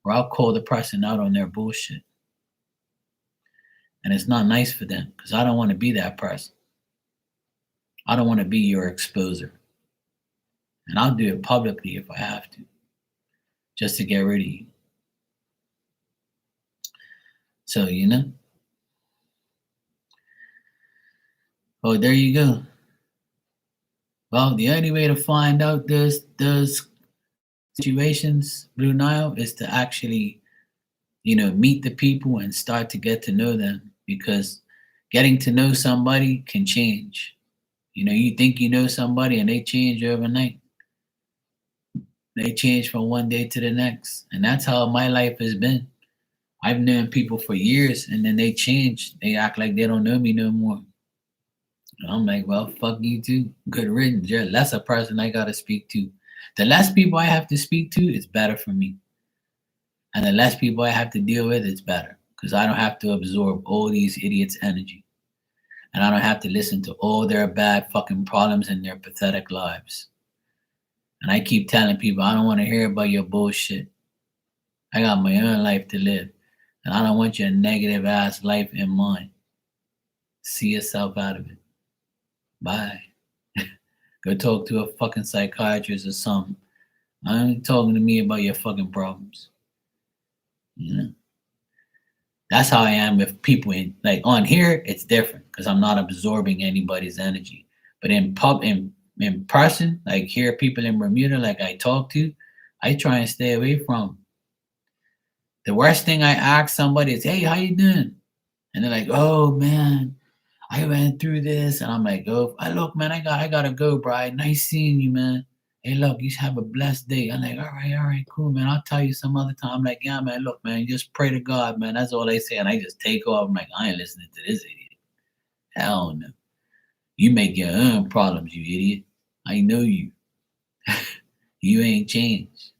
Where I'll call the person out on their bullshit. And it's not nice for them because I don't want to be that person. I don't want to be your exposer. And I'll do it publicly if I have to, just to get rid of you. So, you know, oh, there you go. Well, the only way to find out those situations, Blue Nile, is to actually, you know, meet the people and start to get to know them because getting to know somebody can change. You know, you think you know somebody and they change overnight. They change from one day to the next. And that's how my life has been. I've known people for years and then they change. They act like they don't know me no more. And I'm like, well, fuck you too. Good riddance. You're less a person I gotta speak to. The less people I have to speak to, it's better for me. And the less people I have to deal with, it's better. Because I don't have to absorb all these idiots' energy. And I don't have to listen to all their bad fucking problems and their pathetic lives. And I keep telling people, I don't want to hear about your bullshit. I got my own life to live. And I don't want your negative ass life in mine. See yourself out of it. Bye. Go talk to a fucking psychiatrist or something. I ain't talking to me about your fucking problems. You know? That's how I am with people in like on here, it's different because I'm not absorbing anybody's energy. But in person, like here people in Bermuda like I talk to, I try and stay away from. The worst thing I ask somebody is, "Hey, how you doing?" And they're like, "Oh man, I went through this," and I'm like, "Oh, look, man, I gotta go, bro. Nice seeing you, man. Hey, look, you have a blessed day." I'm like, all right, cool, man. I'll tell you some other time." I'm like, "Yeah, man, look, man, just pray to God, man. That's all they say." And I just take off. I'm like, I ain't listening to this idiot. Hell no. You make your own problems, you idiot. I know you. You ain't changed.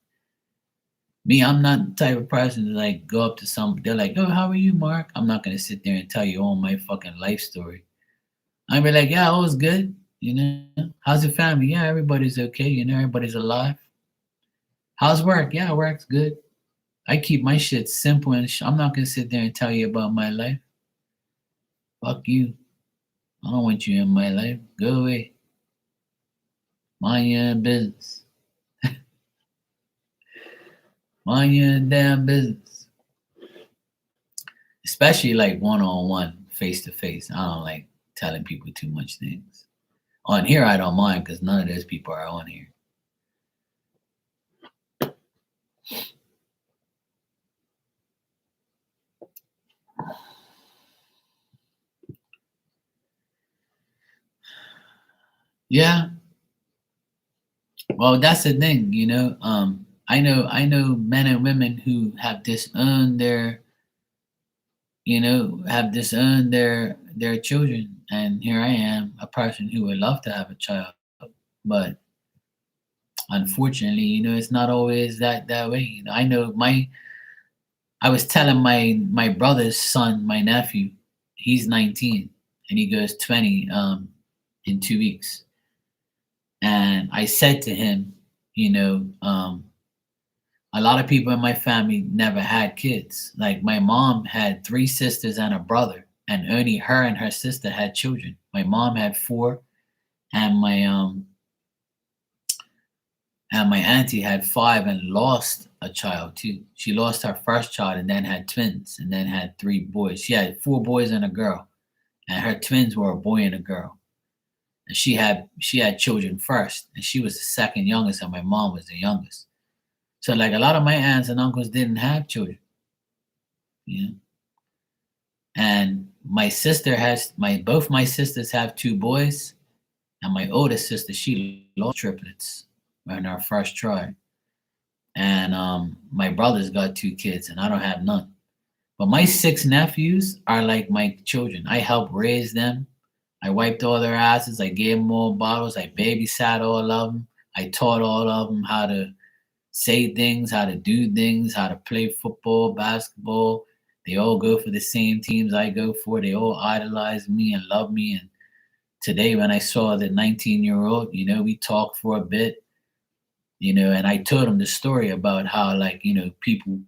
Me, I'm not the type of person to like go up to some. They're like, "Oh, how are you, Mark?" I'm not gonna sit there and tell you all my fucking life story. I'd be like, "Yeah, all was good. You know, how's the family? Yeah, everybody's okay. You know, everybody's alive. How's work? Yeah, work's good." I keep my shit simple and I'm not gonna sit there and tell you about my life. Fuck you. I don't want you in my life. Go away. Mind your own business. Mind your own damn business. Especially like one on one, face to face. I don't like telling people too much things. On here, I don't mind because none of those people are on here. Yeah, well, that's the thing, you know. I know men and women who have disowned their, have disowned their children, and here I am, a person who would love to have a child, but unfortunately, it's not always that way. I know I was telling my brother's son, my nephew, he's 19 and he goes 20 in 2 weeks, and I said to him, you know, a lot of people in my family never had kids. Like my mom had three sisters and a brother, and only her and her sister had children. My mom had four, and my auntie had five and lost a child too. She lost her first child and then had twins and then had three boys. She had four boys and a girl, and her twins were a boy and a girl. And she had children first, and she was the second youngest, and my mom was the youngest. So like a lot of my aunts and uncles didn't have children, you know. And my sister has my both my sisters have two boys, and my oldest sister, she lost triplets in our first try. And my brother's got two kids, and I don't have none. But my six nephews are like my children. I helped raise them. I wiped all their asses. I gave them all bottles. I babysat all of them. I taught all of them how to say things, how to do things, how to play football, basketball. They all go for the same teams I go for. They all idolize me and love me. And today, when I saw the 19-year-old, we talked for a bit, and I told him the story about how, like, people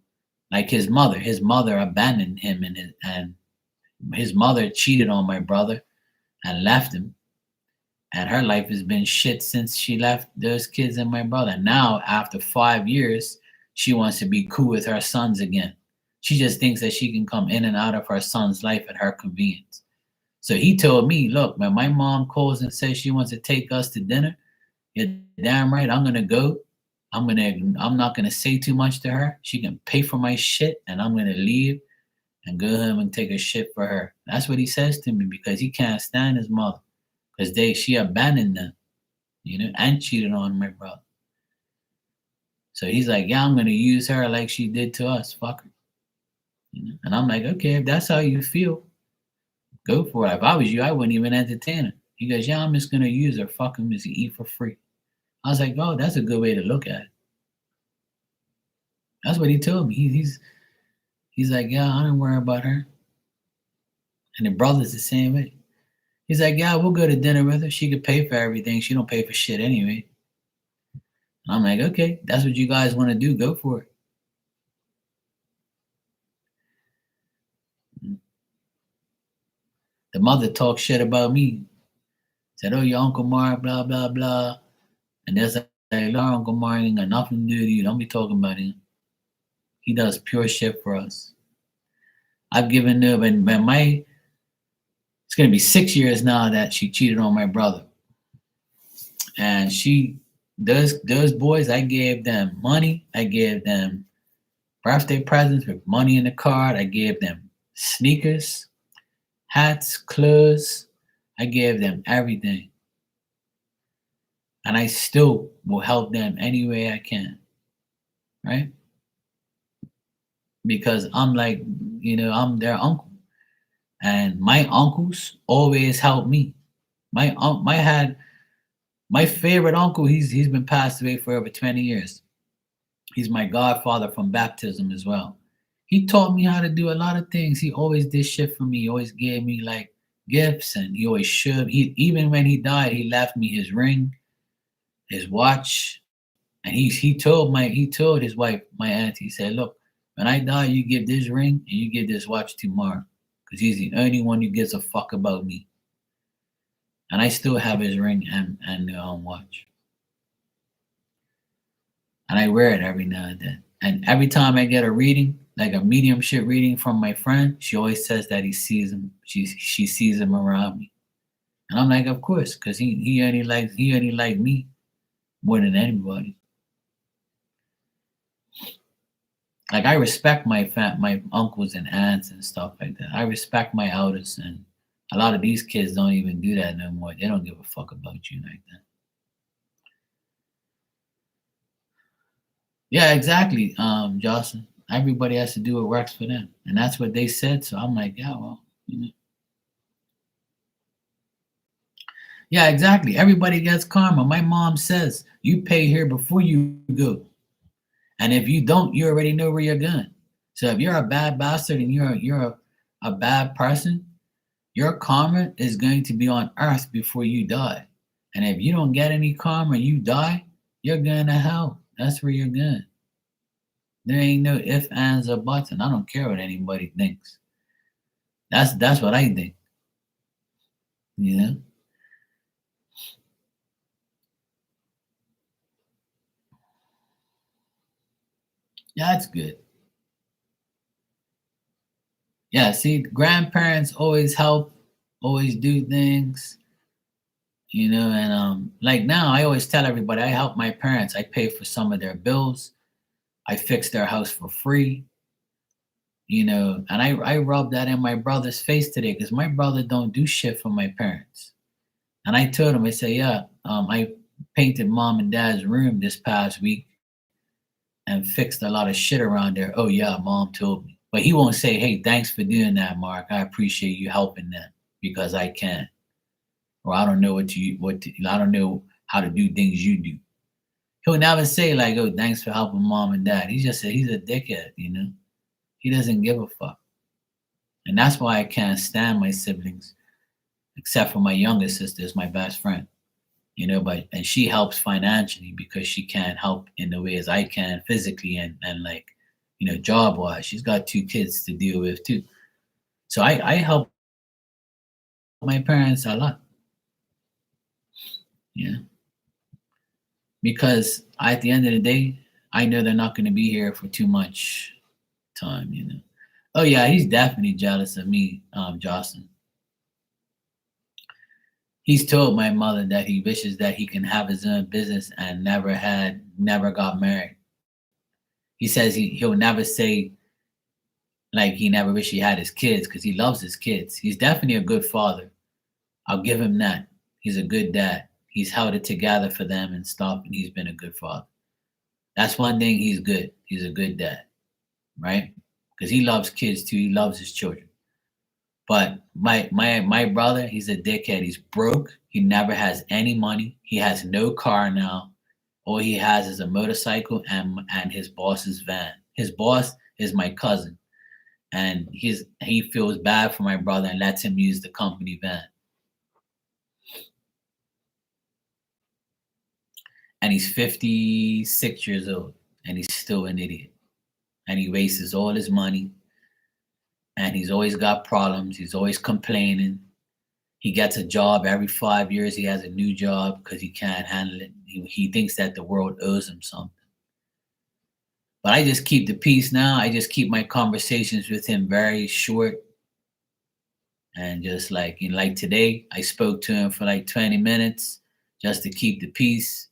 like his mother abandoned him, and his mother cheated on my brother and left him. And her life has been shit since she left those kids and my brother. Now, after 5 years, she wants to be cool with her sons again. She just thinks that she can come in and out of her son's life at her convenience. So he told me, look, when my mom calls and says she wants to take us to dinner, you're damn right, I'm gonna go. I'm not gonna say too much to her. She can pay for my shit, and I'm gonna leave and go home and take a shit for her. That's what he says to me because he can't stand his mother because she abandoned them, and cheated on my brother. So he's like, yeah, I'm gonna use her like she did to us. Fuck her. And I'm like, okay, if that's how you feel, go for it. If I was you, I wouldn't even entertain her. He goes, yeah, I'm just gonna use her. Fuck him, just eat for free. I was like, oh, that's a good way to look at it. That's what he told me. He's like, yeah, I don't worry about her. And the brother's the same way. He's like, yeah, we'll go to dinner with her. She could pay for everything. She don't pay for shit anyway. And I'm like, okay, that's what you guys want to do. Go for it. The mother talked shit about me. Said, oh, your Uncle Mark, blah, blah, blah. And there's like, our Uncle Mark ain't got nothing to do with you. Don't be talking about him. He does pure shit for us. I've given her, it's going to be 6 years now that she cheated on my brother. And those boys, I gave them money. I gave them birthday presents with money in the card. I gave them sneakers, hats, clothes. I gave them everything. And I still will help them any way I can. Right? Because I'm like, I'm their uncle. And my uncles always help me. My favorite uncle, he's been passed away for over 20 years. He's my godfather from baptism as well. He taught me how to do a lot of things. He always did shit for me. He always gave me like gifts, and he always should. Even when he died, he left me his ring, his watch, and he told his wife, my auntie, he said, look, when I die, you give this ring and you give this watch to Mark, because he's the only one who gives a fuck about me. And I still have his ring and watch. And I wear it every now and then. And every time I get a reading, like a mediumship reading from my friend, she always says that he sees him. She sees him around me. And I'm like, of course, because he only liked me more than anybody. Like I respect my uncles and aunts and stuff like that. I respect my elders, and a lot of these kids don't even do that no more. They don't give a fuck about you like that. Yeah, exactly, Jocelyn. Everybody has to do what works for them, and that's what they said. So I'm like, yeah, well, yeah, exactly. Everybody gets karma. My mom says you pay here before you go, and if you don't, you already know where you're going. So if you're a bad bastard and you're a bad person, your karma is going to be on earth before you die. And if you don't get any karma, you die, you're going to hell. That's where you're going. There ain't no if, ands, or buts, and I don't care what anybody thinks. That's what I think. You know? Yeah, that's good. Yeah, see, grandparents always help, always do things, and like now I always tell everybody I help my parents. I pay for some of their bills. I fix their house for free. And I rub that in my brother's face today because my brother don't do shit for my parents. And I told him, I say, yeah, I painted mom and dad's room this past week and fixed a lot of shit around there. Oh yeah, mom told me. But he won't say, hey, thanks for doing that, Mark. I appreciate you helping them because I can. Or I don't know I don't know how to do things you do. He'll never say like, oh, thanks for helping mom and dad. He just said he's a dickhead. He doesn't give a fuck. And that's why I can't stand my siblings, except for my younger sister is my best friend. But she helps financially because she can't help in the way as I can physically and like, job wise. She's got two kids to deal with too. So I help my parents a lot, yeah. Because at the end of the day, I know they're not gonna be here for too much time. Oh yeah, he's definitely jealous of me, Jocelyn. He's told my mother that he wishes that he can have his own business and never got married. He says he'll never say like he never wish he had his kids because he loves his kids. He's definitely a good father. I'll give him that. He's a good dad. He's held it together for them and stuff, and he's been a good father. That's one thing he's good. He's a good dad, right? Because he loves kids too. He loves his children. But my brother, he's a dickhead. He's broke. He never has any money. He has no car now. All he has is a motorcycle and his boss's van. His boss is my cousin, and he feels bad for my brother and lets him use the company van. And he's 56 years old, and he's still an idiot. And he wastes all his money, and he's always got problems. He's always complaining. He gets a job every 5 years. He has a new job because he can't handle it. He thinks that the world owes him something. But I just keep the peace now. I just keep my conversations with him very short and just like today, I spoke to him for like 20 minutes just to keep the peace,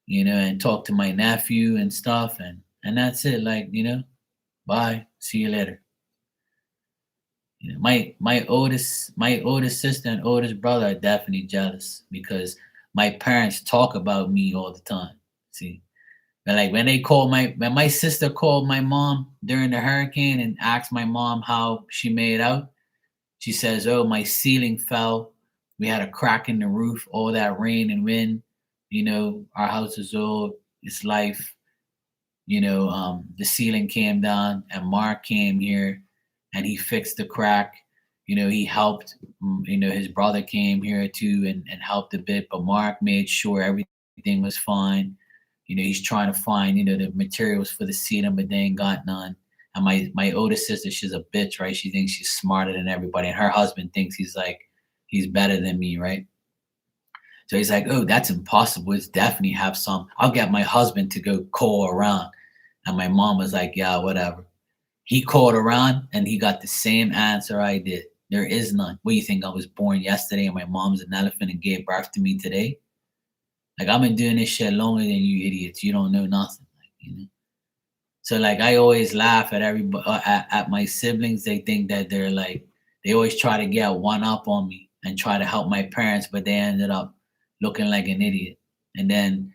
and talk to my nephew and stuff, and that's it. Like, bye, see you later. My oldest sister and oldest brother are definitely jealous because my parents talk about me all the time. See, but like when my sister called my mom during the hurricane and asked my mom how she made out, she says, "Oh, my ceiling fell. We had a crack in the roof. All that rain and wind. Our house is old. It's life. The ceiling came down, and Mark came here, and he fixed the crack. He helped. His brother came here too and helped a bit, but Mark made sure everything was fine. He's trying to find the materials for the ceiling, but they ain't got none. And my oldest sister, she's a bitch, right? She thinks she's smarter than everybody, and her husband thinks he's better than me, right? So he's like, oh, that's impossible. It's definitely have some. I'll get my husband to go call around. And my mom was like, yeah, whatever. He called around and he got the same answer I did. There is none. What do you think? I was born yesterday and my mom's an elephant and gave birth to me today? Like, I've been doing this shit longer than you idiots. You don't know nothing. Like, So like I always laugh at everybody at my siblings. They think that they're like they always try to get one up on me and try to help my parents, but they ended up looking like an idiot. And then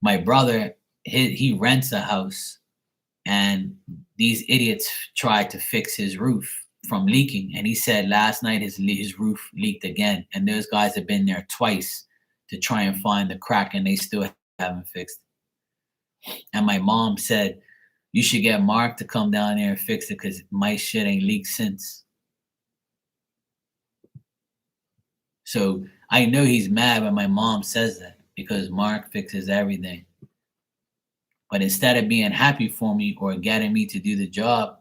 my brother, he rents a house, and these idiots tried to fix his roof from leaking. And he said last night his roof leaked again. And those guys have been there twice to try and find the crack, and they still haven't fixed it. And my mom said, you should get Mark to come down there and fix it because my shit ain't leaked since. So I know he's mad when my mom says that because Mark fixes everything. But instead of being happy for me or getting me to do the job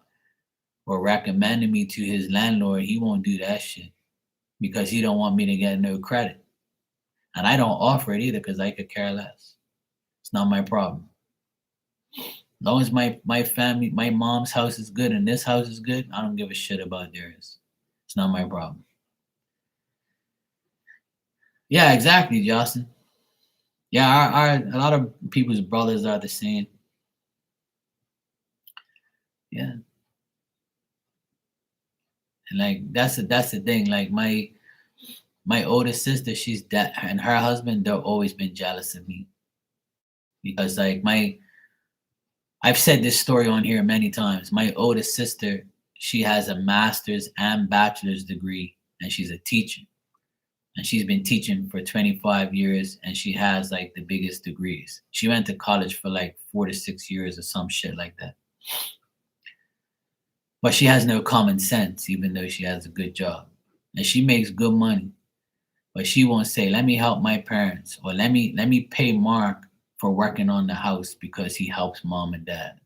or recommending me to his landlord, he won't do that shit because he don't want me to get no credit. And I don't offer it either because I could care less. It's not my problem. As long as my family, my mom's house is good and this house is good, I don't give a shit about theirs. It's not my problem. Yeah, exactly, Justin. Yeah, a lot of people's brothers are the same. Yeah, and like that's the thing. Like my oldest sister, she's that, and her husband, they've always been jealous of me because like I've said this story on here many times. My oldest sister, she has a master's and bachelor's degree, and she's a teacher. And she's been teaching for 25 years, and she has like the biggest degrees. She went to college for like 4 to 6 years or some shit like that. But she has no common sense, even though she has a good job. And she makes good money. But she won't say, let me help my parents, or let me pay Mark for working on the house because he helps mom and dad.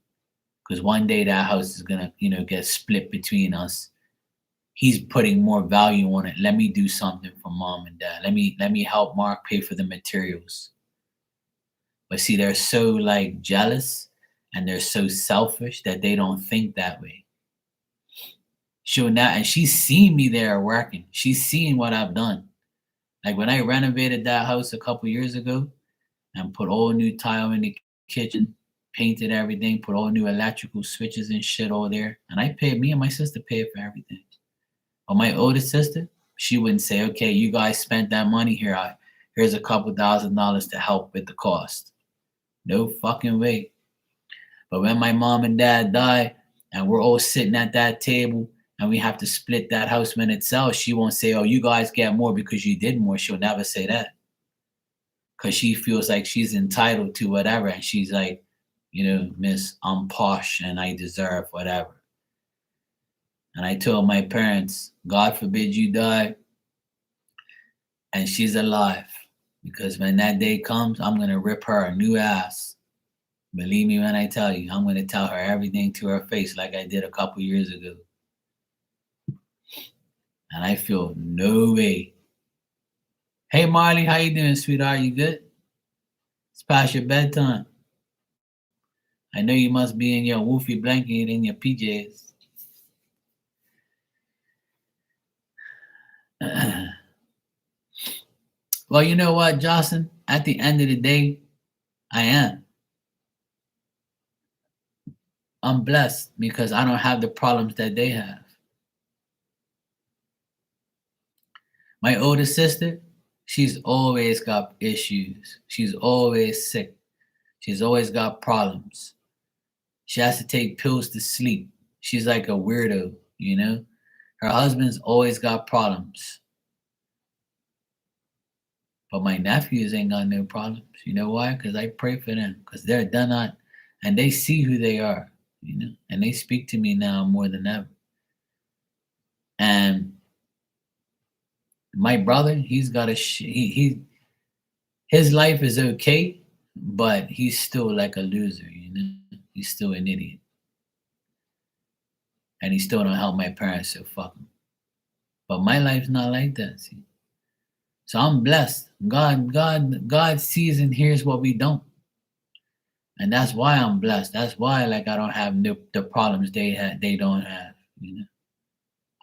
Because one day that house is gonna, get split between us. He's putting more value on it. Let me do something for mom and dad. Let me help Mark pay for the materials. But see, they're so like jealous and they're so selfish that they don't think that way. She'll not, and she's seen me there working. She's seen what I've done. Like when I renovated that house a couple years ago and put all new tile in the kitchen, painted everything, put all new electrical switches and shit all there. And me and my sister paid for everything. But my oldest sister, she wouldn't say, okay, you guys spent that money here. Here's a couple $1,000 to help with the cost. No fucking way. But when my mom and dad die and we're all sitting at that table and we have to split that house when it sells, she won't say, oh, you guys get more because you did more. She'll never say that. Because she feels like she's entitled to whatever. And she's like, miss, I'm posh and I deserve whatever. And I told my parents, God forbid you die and she's alive. Because when that day comes, I'm going to rip her a new ass. Believe me when I tell you, I'm going to tell her everything to her face like I did a couple years ago. And I feel no way. Hey, Marley, how you doing, sweetheart? You good? It's past your bedtime. I know you must be in your woofy blanket in your PJs. Well, you know what, Jocelyn? At the end of the day, I am. I'm blessed because I don't have the problems that they have. My older sister, she's always got issues. She's always sick. She's always got problems. She has to take pills to sleep. She's like a weirdo, Her husband's always got problems. But my nephews ain't got no problems. You know why? Because I pray for them. Because they're not, and they see who they are, and they speak to me now more than ever. And my brother, he's got his life is okay, but he's still like a loser, He's still an idiot. And he still don't help my parents, so fuck him. But my life's not like that, see. So I'm blessed. God sees and hears what we don't. And that's why I'm blessed. That's why like I don't have the problems they don't have,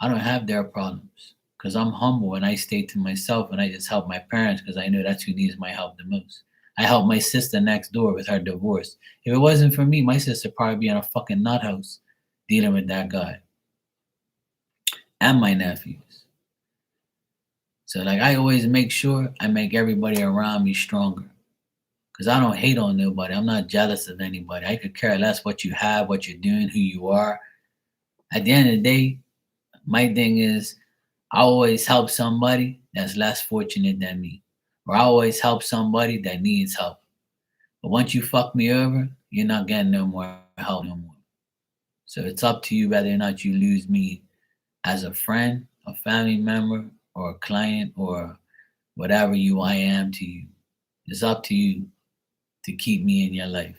I don't have their problems because I'm humble and I stay to myself and I just help my parents because I know that's who needs my help the most. I helped my sister next door with her divorce. If it wasn't for me, my sister probably be in a fucking nut house dealing with that guy and my nephews. So like I always make sure I make everybody around me stronger. Cause I don't hate on nobody. I'm not jealous of anybody. I could care less what you have, what you're doing, who you are. At the end of the day, my thing is I always help somebody that's less fortunate than me. Or I always help somebody that needs help. But once you fuck me over, you're not getting no more help no more. So it's up to you whether or not you lose me as a friend, a family member, or a client, or whatever you I am to you. It's up to you to keep me in your life.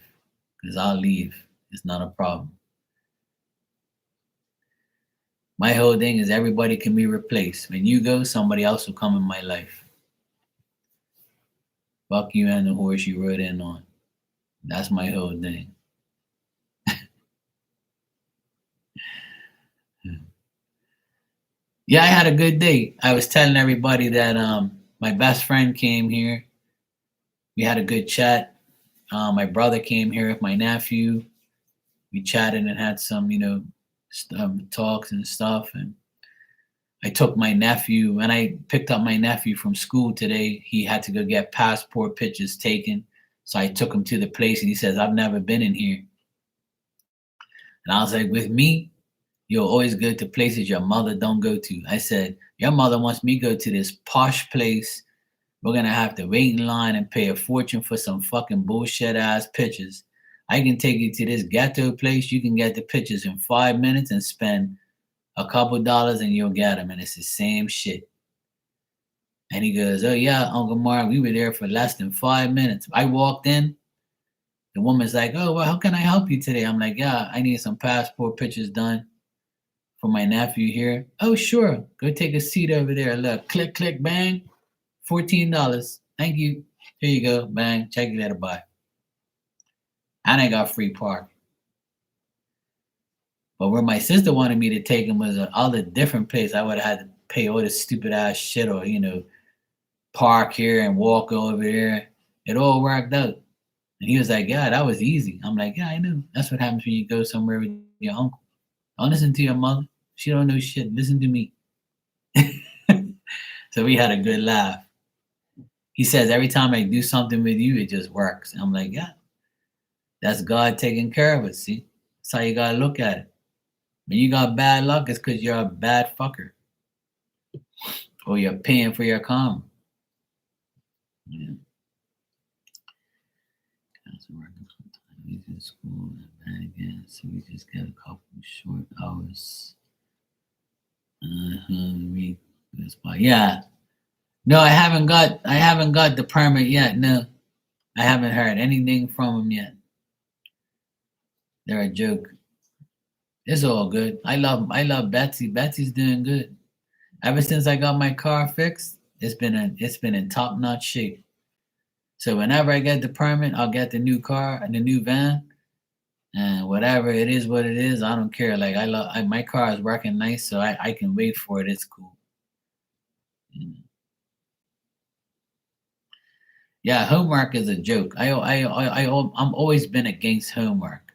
Because I'll leave. It's not a problem. My whole thing is everybody can be replaced. When you go, somebody else will come in my life. Fuck you and the horse you rode in on. That's my whole thing. Yeah, I had a good day. I was telling everybody that my best friend came here. We had a good chat. My brother came here with my nephew. We chatted and had some, talks and stuff. And I took my nephew, when I picked up my nephew from school today, he had to go get passport pictures taken. So I took him to the place and he says, I've never been in here. And I was like, with me, you'll always go to places your mother don't go to. I said, your mother wants me to go to this posh place. We're gonna have to wait in line and pay a fortune for some fucking bullshit ass pictures. I can take you to this ghetto place. You can get the pictures in 5 minutes and spend a couple dollars and you'll get them. And it's the same shit. And he goes, oh yeah, Uncle Mark, we were there for less than 5 minutes. I walked in. The woman's like, oh, well, how can I help you today? I'm like, yeah, I need some passport pictures done for my nephew here. Oh, sure. Go take a seat over there. Look, click, click, bang. $14. Thank you. Here you go. Bang. Check it out. Bye. And I got free park. But where my sister wanted me to take him was another different place. I would have had to pay all this stupid ass shit or, park here and walk over there. It all worked out. And he was like, yeah, that was easy. I'm like, yeah, I know. That's what happens when you go somewhere with your uncle. Don't listen to your mother. She don't know shit. Listen to me. So we had a good laugh. He says, every time I do something with you, it just works. And I'm like, yeah, that's God taking care of it. See, that's how you got to look at it. When you got bad luck, it's because you're a bad fucker or you're paying for your karma. Yeah. He's in school and back again, so we just got a couple short hours. Yeah. No, I haven't got the permit yet. No, I haven't heard anything from him yet. They're a joke. It's all good. I love Betsy. Betsy's doing good. Ever since I got my car fixed, it's been in top notch shape. So whenever I get the permit, I'll get the new car and the new van, and whatever it is, what it is, I don't care. Like my car is working nice, so I can wait for it. It's cool. Yeah, homework is a joke. I'm always been against homework.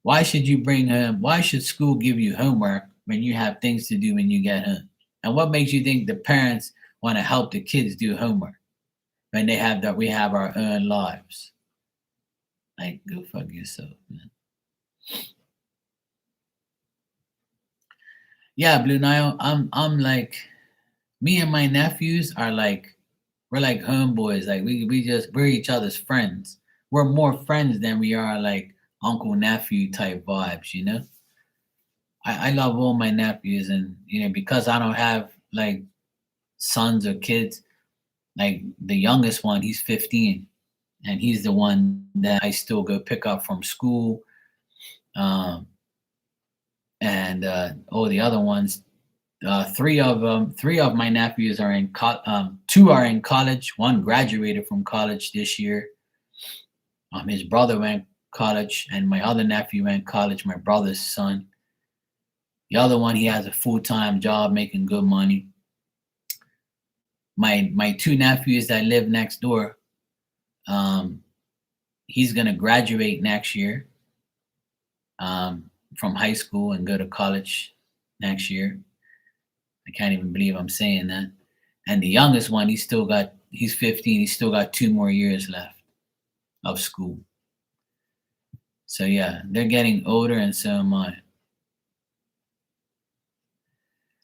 Why should you bring home? Why should school give you homework when you have things to do when you get home? And what makes you think the parents want to help the kids do homework when we have our own lives? Like, go fuck yourself, man. Yeah, Blue Nile. I'm like, me and my nephews are like, we're like homeboys. Like we're each other's friends. We're more friends than we are like uncle nephew type vibes, you know. I love all my nephews, and because I don't have like sons or kids, like the youngest one, he's 15, and he's the one that I still go pick up from school. And all the other ones, three of my nephews are in two are in college. One graduated from college this year. His brother went college, and my other nephew went college. My brother's son. The other one, he has a full-time job making good money. My two nephews that live next door, um, he's gonna graduate next year from high school and go to college next year. I can't even believe I'm saying that. And the youngest one, he's 15. He's still got 2 more years left of school. So yeah, they're getting older, and so am I.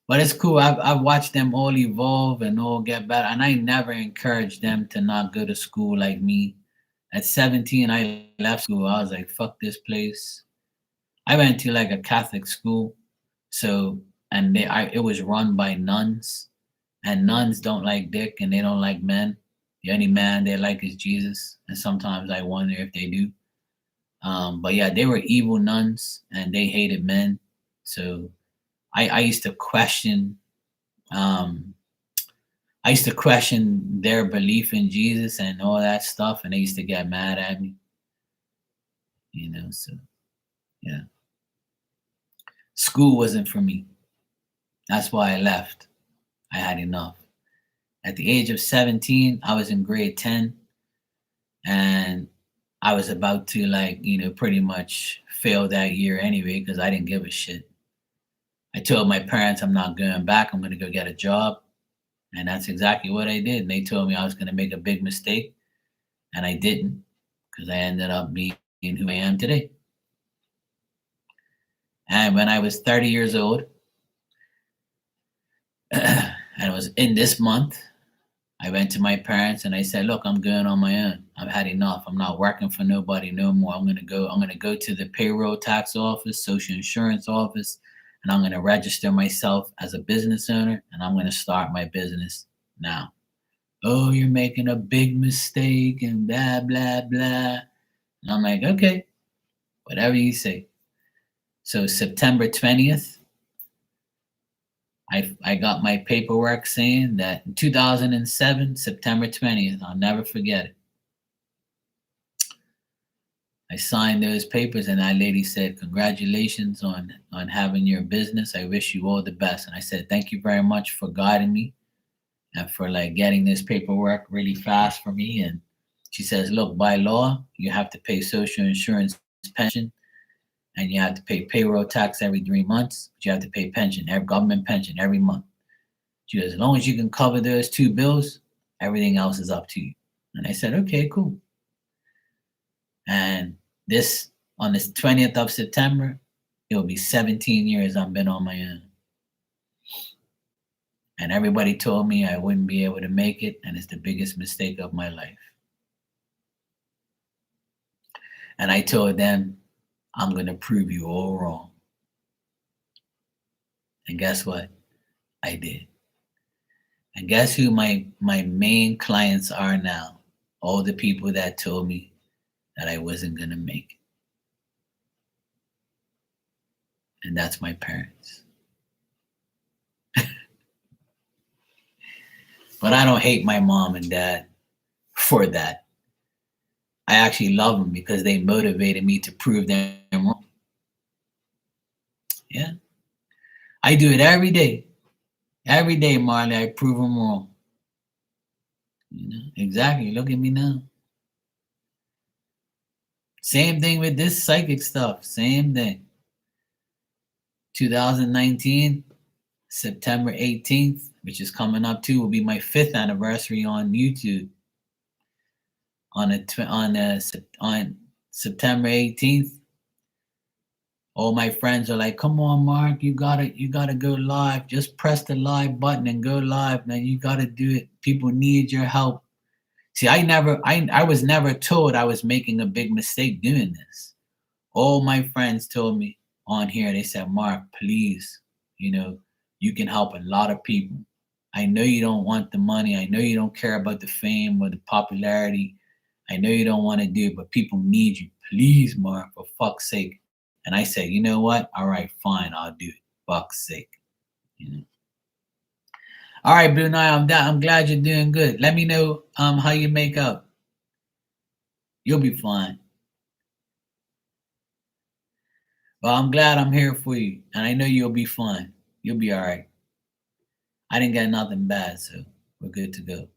But it's cool. I've watched them all evolve and all get better, and I never encouraged them to not go to school like me. At 17, I left school. I was like, "Fuck this place." I went to like a Catholic school, so and it was run by nuns, and nuns don't like dick and they don't like men. The only man they like is Jesus, and sometimes I wonder if they do. But yeah, they were evil nuns and they hated men. So I used to question um, I used to question their belief in Jesus and all that stuff, and they used to get mad at me, you know. So yeah, school wasn't for me. That's why I left. I had enough. At the age of 17, I was in grade 10, and I was about to, like, pretty much fail that year anyway because I didn't give a shit. I told my parents I'm not going back. I'm going to go get a job. And that's exactly what I did. And they told me I was going to make a big mistake. And I didn't, because I ended up being who I am today. And when I was 30 years old, and it was in this month, I went to my parents and I said, "Look, I'm going on my own. I've had enough. I'm not working for nobody no more. I'm going to go to the payroll tax office, social insurance office, and I'm going to register myself as a business owner, and I'm going to start my business now." "Oh, you're making a big mistake and blah blah blah." And I'm like, "Okay, whatever you say." So September 20th, I got my paperwork saying that in 2007, September 20th, I'll never forget it. I signed those papers, and that lady said, "Congratulations on having your business. I wish you all the best." And I said, "Thank you very much for guiding me and for like getting this paperwork really fast for me." And she says, "Look, by law, you have to pay social insurance, pension, and you have to pay payroll tax every 3 months. But you have to pay pension, every government pension every month." She goes, "As long as you can cover those two bills, everything else is up to you." And I said, "Okay, cool." And this on the 20th of September, it will be 17 years I've been on my own. And everybody told me I wouldn't be able to make it, and it's the biggest mistake of my life. And I told them, "I'm going to prove you all wrong." And guess what? I did. And guess who my main clients are now? All the people that told me that I wasn't going to make it. And that's my parents. But I don't hate my mom and dad for that. I actually love them because they motivated me to prove them wrong. Yeah. I do it every day. Every day, Marley, I prove them wrong. Exactly. Look at me now. Same thing with this psychic stuff. Same thing. 2019, September 18th, which is coming up too, will be my 5th anniversary on YouTube. On September 18th, all my friends are like, "Come on, Mark, you gotta go live. Just press the live button and go live, man. You gotta do it. People need your help." See, I was never told I was making a big mistake doing this. All my friends told me on here, they said, "Mark, please, you can help a lot of people. I know you don't want the money. I know you don't care about the fame or the popularity. I know you don't want to do it, but people need you. Please, Mark, for fuck's sake." And I said, "You know what? All right, fine, I'll do it. Fuck's sake." All right, Blue Nile, I'm glad you're doing good. Let me know how you make up. You'll be fine. Well, I'm glad I'm here for you, and I know you'll be fine. You'll be all right. I didn't get nothing bad, so we're good to go.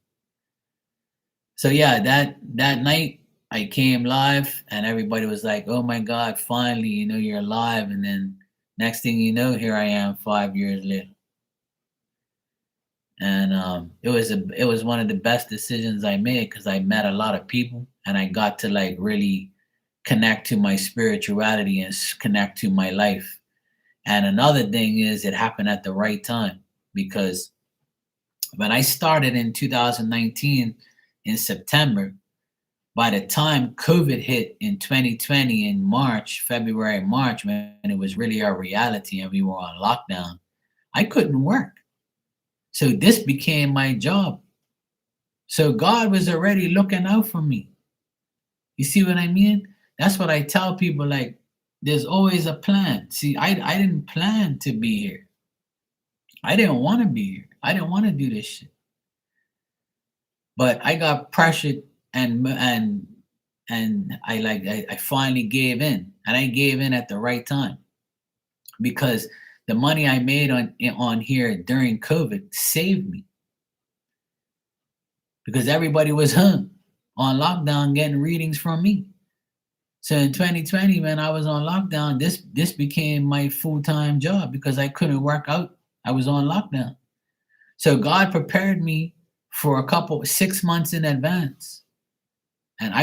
So yeah, that night I came live, and everybody was like, "Oh my God, finally, you're alive." And then next thing you know, here I am 5 years later, and it was one of the best decisions I made because I met a lot of people, and I got to like really connect to my spirituality and connect to my life. And another thing is, it happened at the right time because when I started in 2019 in September, by the time COVID hit in 2020 in March, February, March, when it was really our reality and we were on lockdown, I couldn't work. So this became my job. So God was already looking out for me. You see what I mean? That's what I tell people, like, there's always a plan. See, I didn't plan to be here. I didn't want to be here. I didn't want to do this shit. But I got pressured, and I finally gave in, and I gave in at the right time because the money I made on here during COVID saved me because everybody was home on lockdown getting readings from me. So in 2020, when I was on lockdown, this became my full-time job because I couldn't work out. I was on lockdown. So God prepared me for 6 months in advance. And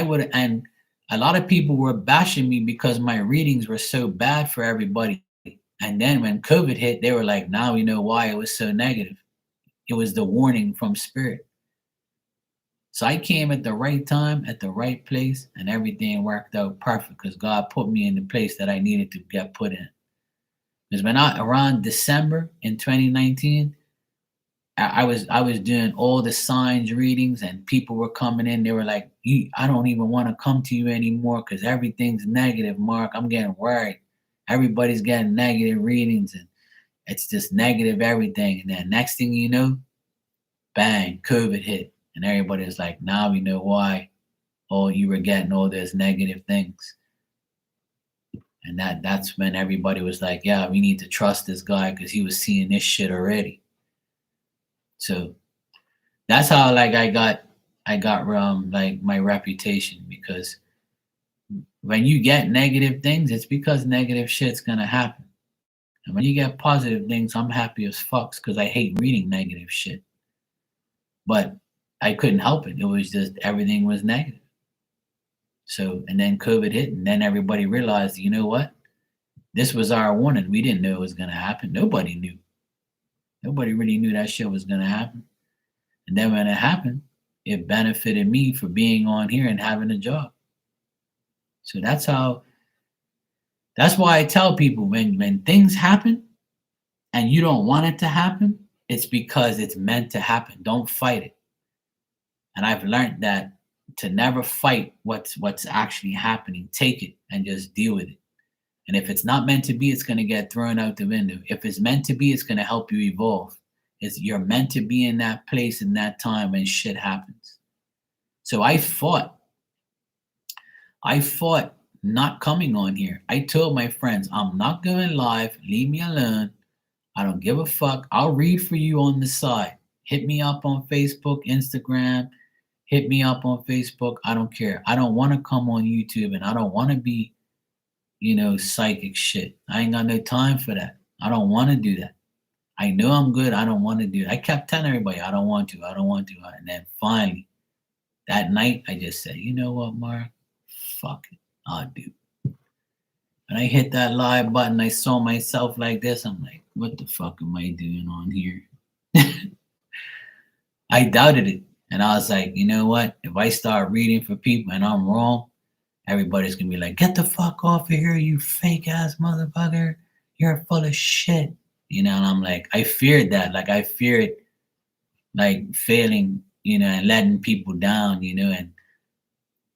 a lot of people were bashing me because my readings were so bad for everybody. And then when COVID hit, they were like, now we know why it was so negative. It was the warning from spirit. So I came at the right time, at the right place, and everything worked out perfect because God put me in the place that I needed to get put in. Because around December in 2019, I was doing all the signs readings, and people were coming in. They were like, I don't even want to come to you anymore because everything's negative, Mark. I'm getting worried. Everybody's getting negative readings, and it's just negative everything. And then next thing you know, bang, COVID hit. And everybody was like, now we know why. Oh, you were getting all those negative things. And that's when everybody was like, yeah, we need to trust this guy because he was seeing this shit already. So that's how like I got like my reputation because when you get negative things, it's because negative shit's gonna happen. And when you get positive things, I'm happy as fucks because I hate reading negative shit. But I couldn't help it. It was just everything was negative. So and then COVID hit, and then everybody realized, you know what? This was our warning. We didn't know it was gonna happen. Nobody knew. Nobody really knew that shit was gonna happen. And then when it happened, it benefited me for being on here and having a job. So that's why I tell people when things happen and you don't want it to happen, it's because it's meant to happen. Don't fight it. And I've learned that to never fight what's actually happening. Take it and just deal with it. And if it's not meant to be, it's going to get thrown out the window. If it's meant to be, it's going to help you evolve. You're meant to be in that place in that time when shit happens. So I fought not coming on here. I told my friends, I'm not going live. Leave me alone. I don't give a fuck. I'll read for you on the side. Hit me up on Facebook, Instagram. Hit me up on Facebook. I don't care. I don't want to come on YouTube, and I don't want to be, psychic shit. I ain't got no time for that. I don't want to do that. I know I'm good. I don't want to do it. I kept telling everybody, I don't want to. I don't want to. And then finally, that night, I just said, you know what, Mark? Fuck it. I'll do. And I hit that live button. I saw myself like this. I'm like, what the fuck am I doing on here? I doubted it. And I was like, you know what? If I start reading for people and I'm wrong, everybody's going to be like, get the fuck off of here, you fake ass motherfucker. You're full of shit. And I'm like, I feared that. Like, I feared, like, failing, and letting people down, and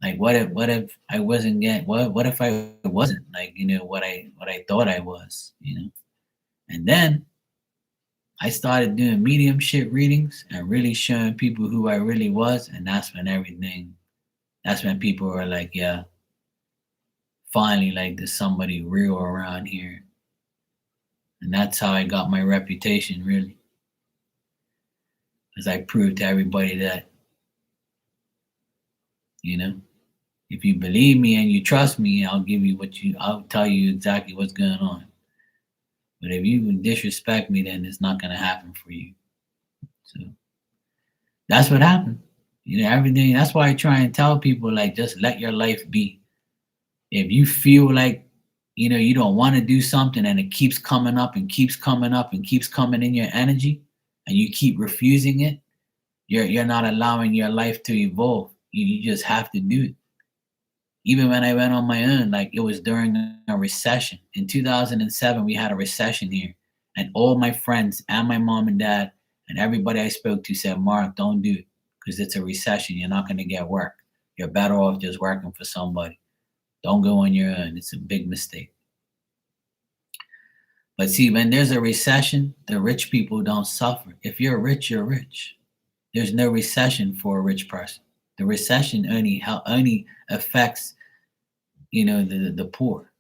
like, what if I wasn't getting, what if I wasn't, like, what I thought I was, And then I started doing mediumship readings and really showing people who I really was. And that's when people were like, yeah, finally like there's somebody real around here. And that's how I got my reputation, really. Because I proved to everybody that, you know, if you believe me and you trust me, I'll tell you exactly what's going on. But if you disrespect me, then it's not going to happen for you. So that's what happened. Everything. That's why I try and tell people, like, just let your life be. If you feel like, you don't want to do something and it keeps coming up and keeps coming up and keeps coming in your energy and you keep refusing it, you're not allowing your life to evolve. You just have to do it. Even when I went on my own, like it was during a recession. In 2007, we had a recession here. And all my friends and my mom and dad and everybody I spoke to said, Mark, don't do it because it's a recession. You're not going to get work. You're better off just working for somebody. Don't go on your own. It's a big mistake. But see, when there's a recession, the rich people don't suffer. If you're rich, you're rich. There's no recession for a rich person. The recession only affects, the poor.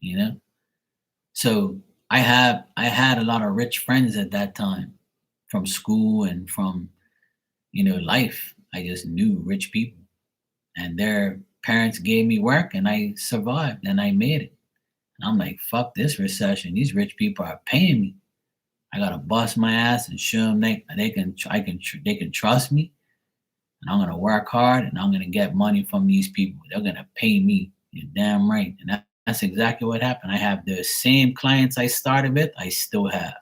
You know. So I had a lot of rich friends at that time, from school and from life. I just knew rich people, and their parents gave me work, and I survived, and I made it. And I'm like, fuck this recession. These rich people are paying me. I gotta bust my ass and show them they can trust me, and I'm gonna work hard, and I'm gonna get money from these people. They're gonna pay me. You're damn right, and that's exactly what happened. I have the same clients I started with. I still have,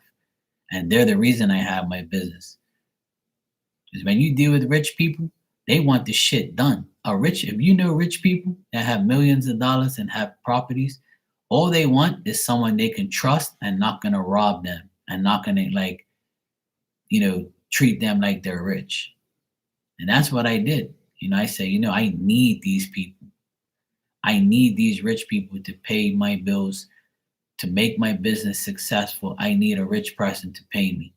and they're the reason I have my business. Because when you deal with rich people, they want the shit done. If you know rich people that have millions of dollars and have properties, all they want is someone they can trust and not gonna rob them and not gonna treat them like they're rich. And that's what I did. I say, I need these people. I need these rich people to pay my bills, to make my business successful. I need a rich person to pay me.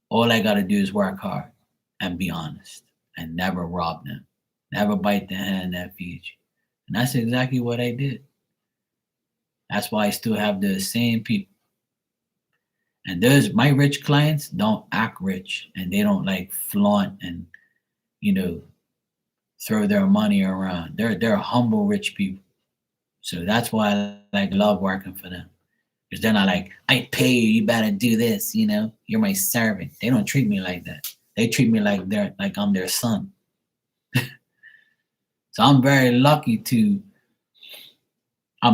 All I got to do is work hard and be honest and never rob them, never bite the hand that feeds you. And that's exactly what I did. That's why I still have the same people. And my rich clients don't act rich and they don't like flaunt and, you know, throw their money around. They're humble rich people. So that's why I like love working for them. Because they're not like, I pay you, you better do this, you're my servant. They don't treat me like that. They treat me like I'm their son. So I'm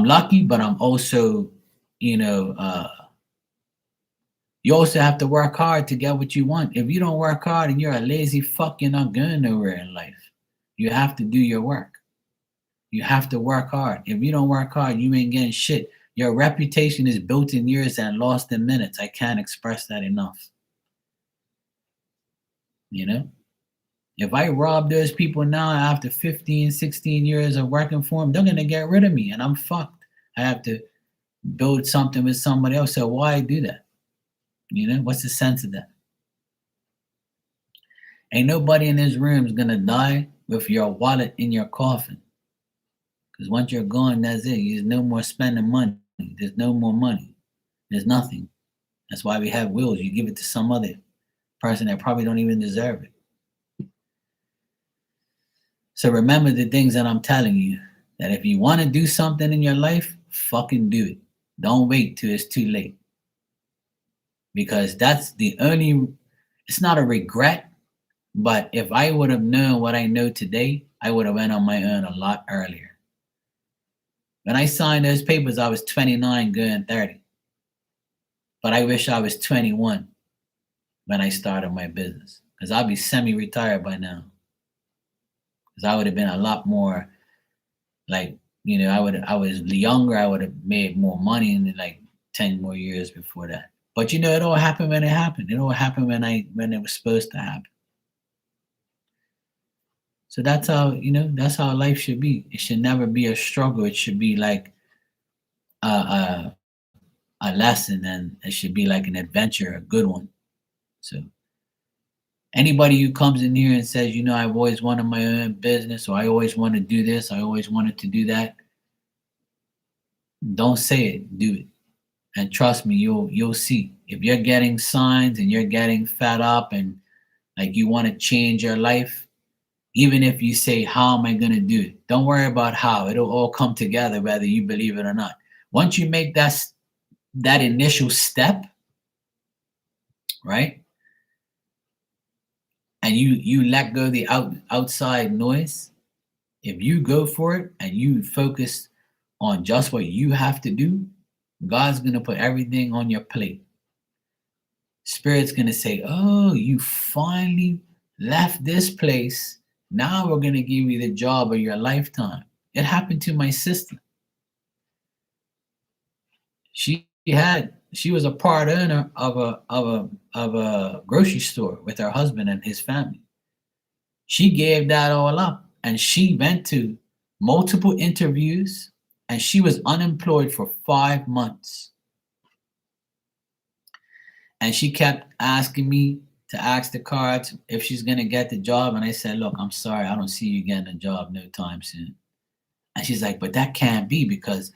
lucky, but I'm also, you also have to work hard to get what you want. If you don't work hard and you're a lazy fuck, you're not going nowhere in life. You have to do your work. You have to work hard. If you don't work hard, you ain't getting shit. Your reputation is built in years and lost in minutes. I can't express that enough. If I rob those people now after 15, 16 years of working for them, they're going to get rid of me and I'm fucked. I have to build something with somebody else. So why do that? What's the sense of that? Ain't nobody in this room is going to die with your wallet in your coffin. Because once you're gone, that's it. There's no more spending money. There's no more money. There's nothing. That's why we have wills. You give it to some other person that probably don't even deserve it. So remember the things that I'm telling you, that if you want to do something in your life, fucking do it. Don't wait till it's too late. Because it's not a regret, but if I would have known what I know today, I would have went on my own a lot earlier. When I signed those papers, I was 29 going 30. But I wish I was 21 when I started my business, because I'll be semi-retired by now. Because I would have been a lot more like, I was younger, I would have made more money in like 10 more years before that. But it all happened when it happened. It all happened when it was supposed to happen. So that's how life should be. It should never be a struggle. It should be like a lesson, and it should be like an adventure, a good one. So Anybody who comes in here and says, I've always wanted my own business, or I always want to do this, I always wanted to do that, don't say it, do it. And trust me, you'll see. If you're getting signs and you're getting fed up and like you want to change your life, even if you say, how am I going to do it? Don't worry about how. It'll all come together whether you believe it or not. Once you make that initial step, right? And you let go the outside noise, if you go for it and you focus on just what you have to do, God's going to put everything on your plate. Spirit's going to say, oh, you finally left this place. Now we're going to give you the job of your lifetime. It happened to my sister. She was a part owner of a grocery store with her husband and his family. She gave that all up and she went to multiple interviews and she was unemployed for 5 months. And she kept asking me to ask the cards if she's going to get the job. And I said, look, I'm sorry, I don't see you getting a job no time soon. And she's like, but that can't be because,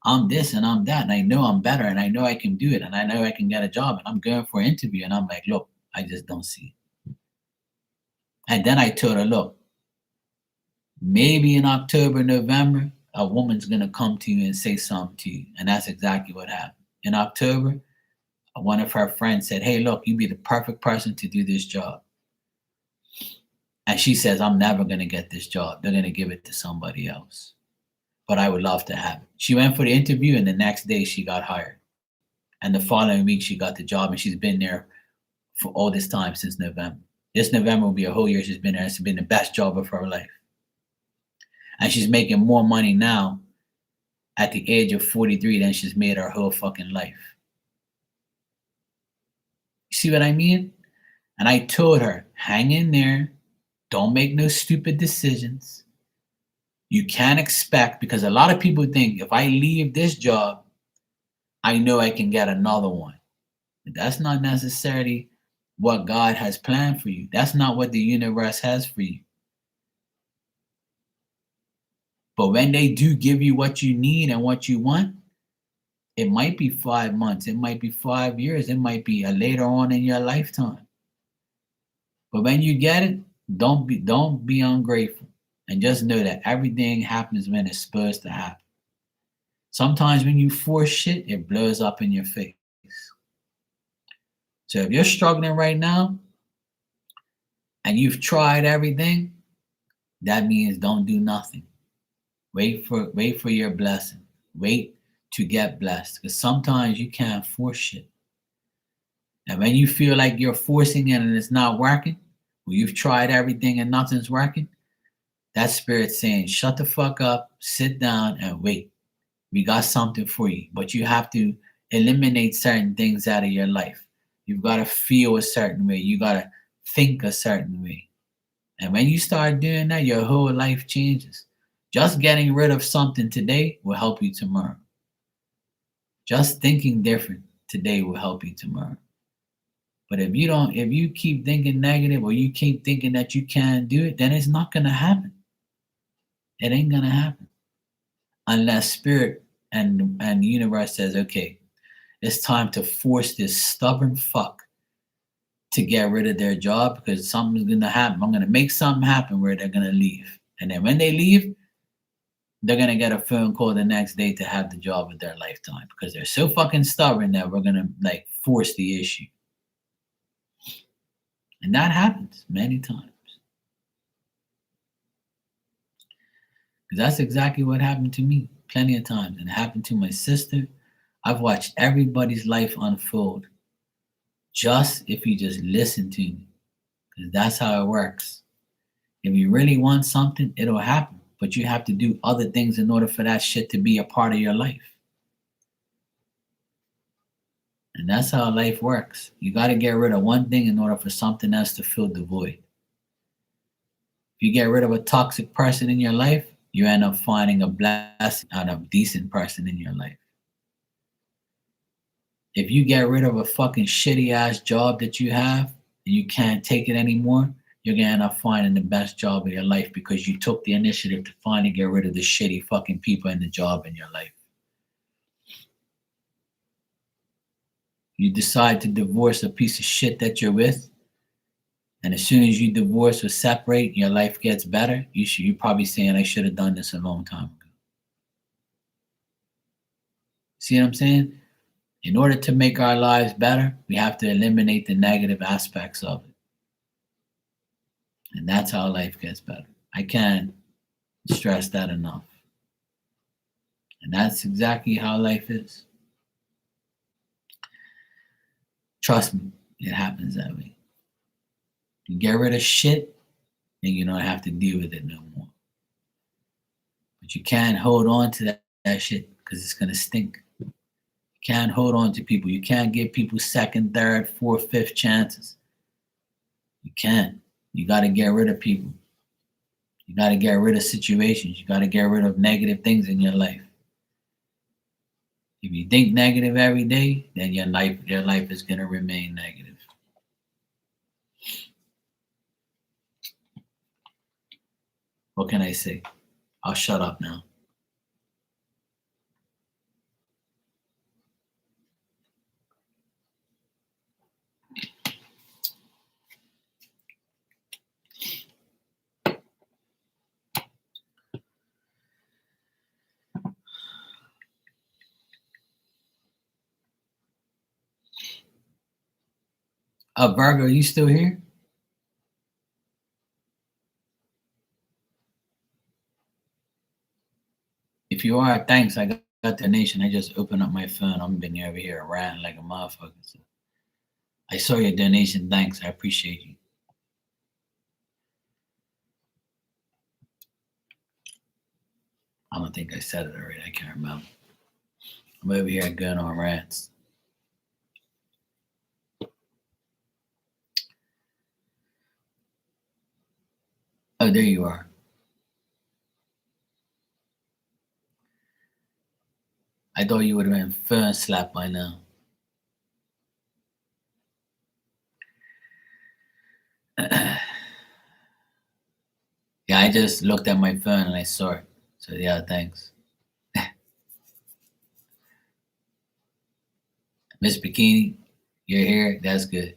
I'm this and I'm that. And I know I'm better and I know I can do it. And I know I can get a job. And I'm going for an interview. And I'm like, look, I just don't see it. And then I told her, look, maybe in October, November, a woman's going to come to you and say something to you. And that's exactly what happened. In October, one of her friends said, hey, look, you'd be the perfect person to do this job. And she says, I'm never going to get this job. They're going to give it to somebody else. But I would love to have it. She went for the interview and the next day she got hired. And the following week she got the job and she's been there for all this time since November. This November will be a whole year she's been there. It's been the best job of her life. And she's making more money now at the age of 43 than she's made her whole fucking life. You see what I mean? And I told her, hang in there. Don't make no stupid decisions. You can't expect, because a lot of people think if I leave this job, I know I can get another one. But that's not necessarily what God has planned for you. That's not what the universe has for you. But when they do give you what you need and what you want, it might be 5 months, it might be 5 years, it might be later on in your lifetime. But when you get it, don't be ungrateful. And just know that everything happens when it's supposed to happen. Sometimes when you force shit, it blows up in your face. So if you're struggling right now and you've tried everything, that means don't do nothing. Wait for your blessing. Wait to get blessed. Because sometimes you can't force shit. And when you feel like you're forcing it and it's not working, or you've tried everything and nothing's working, that spirit's saying, shut the fuck up, sit down and wait. We got something for you. But you have to eliminate certain things out of your life. You've got to feel a certain way. You got to think a certain way. And when you start doing that, your whole life changes. Just getting rid of something today will help you tomorrow. Just thinking different today will help you tomorrow. But if you keep thinking negative or you keep thinking that you can't do it, then it's not going to happen. It ain't going to happen. Unless spirit and the universe says, okay, it's time to force this stubborn fuck to get rid of their job because something's going to happen. I'm going to make something happen where they're going to leave. And then when they leave, they're going to get a phone call the next day to have the job of their lifetime because they're so fucking stubborn that we're going to force the issue. And that happens many times. Because that's exactly what happened to me plenty of times. And it happened to my sister. I've watched everybody's life unfold. Just if you just listen to me. Because that's how it works. If you really want something, it'll happen. But you have to do other things in order for that shit to be a part of your life. And that's how life works. You got to get rid of one thing in order for something else to fill the void. If you get rid of a toxic person in your life, you end up finding a blessing and a decent person in your life. If you get rid of a fucking shitty ass job that you have and you can't take it anymore, you're gonna end up finding the best job of your life because you took the initiative to finally get rid of the shitty fucking people in the job in your life. You decide to divorce a piece of shit that you're with, and as soon as you divorce or separate, your life gets better. You're probably saying, I should have done this a long time ago. See what I'm saying? In order to make our lives better, we have to eliminate the negative aspects of it. And that's how life gets better. I can't stress that enough. And that's exactly how life is. Trust me, it happens that way. You get rid of shit, then you don't have to deal with it no more. But you can't hold on to that shit because it's going to stink. You can't hold on to people. You can't give people second, third, fourth, fifth chances. You can't. You got to get rid of people. You got to get rid of situations. You got to get rid of negative things in your life. If you think negative every day, then your life is going to remain negative. What can I say? I'll shut up now. Virgo, are you still here? If you are, thanks. I got the nation. I just opened up my phone. I'm been over here around like a motherfucker. So I saw your donation. Thanks. I appreciate you. I don't think I said it already. I can't remember. I'm over here going on rants. Oh, there you are. I thought you would have been phone slapped by now. Yeah, I just looked at my phone and I saw it. So yeah, thanks. Miss Bikini, you're here. That's good.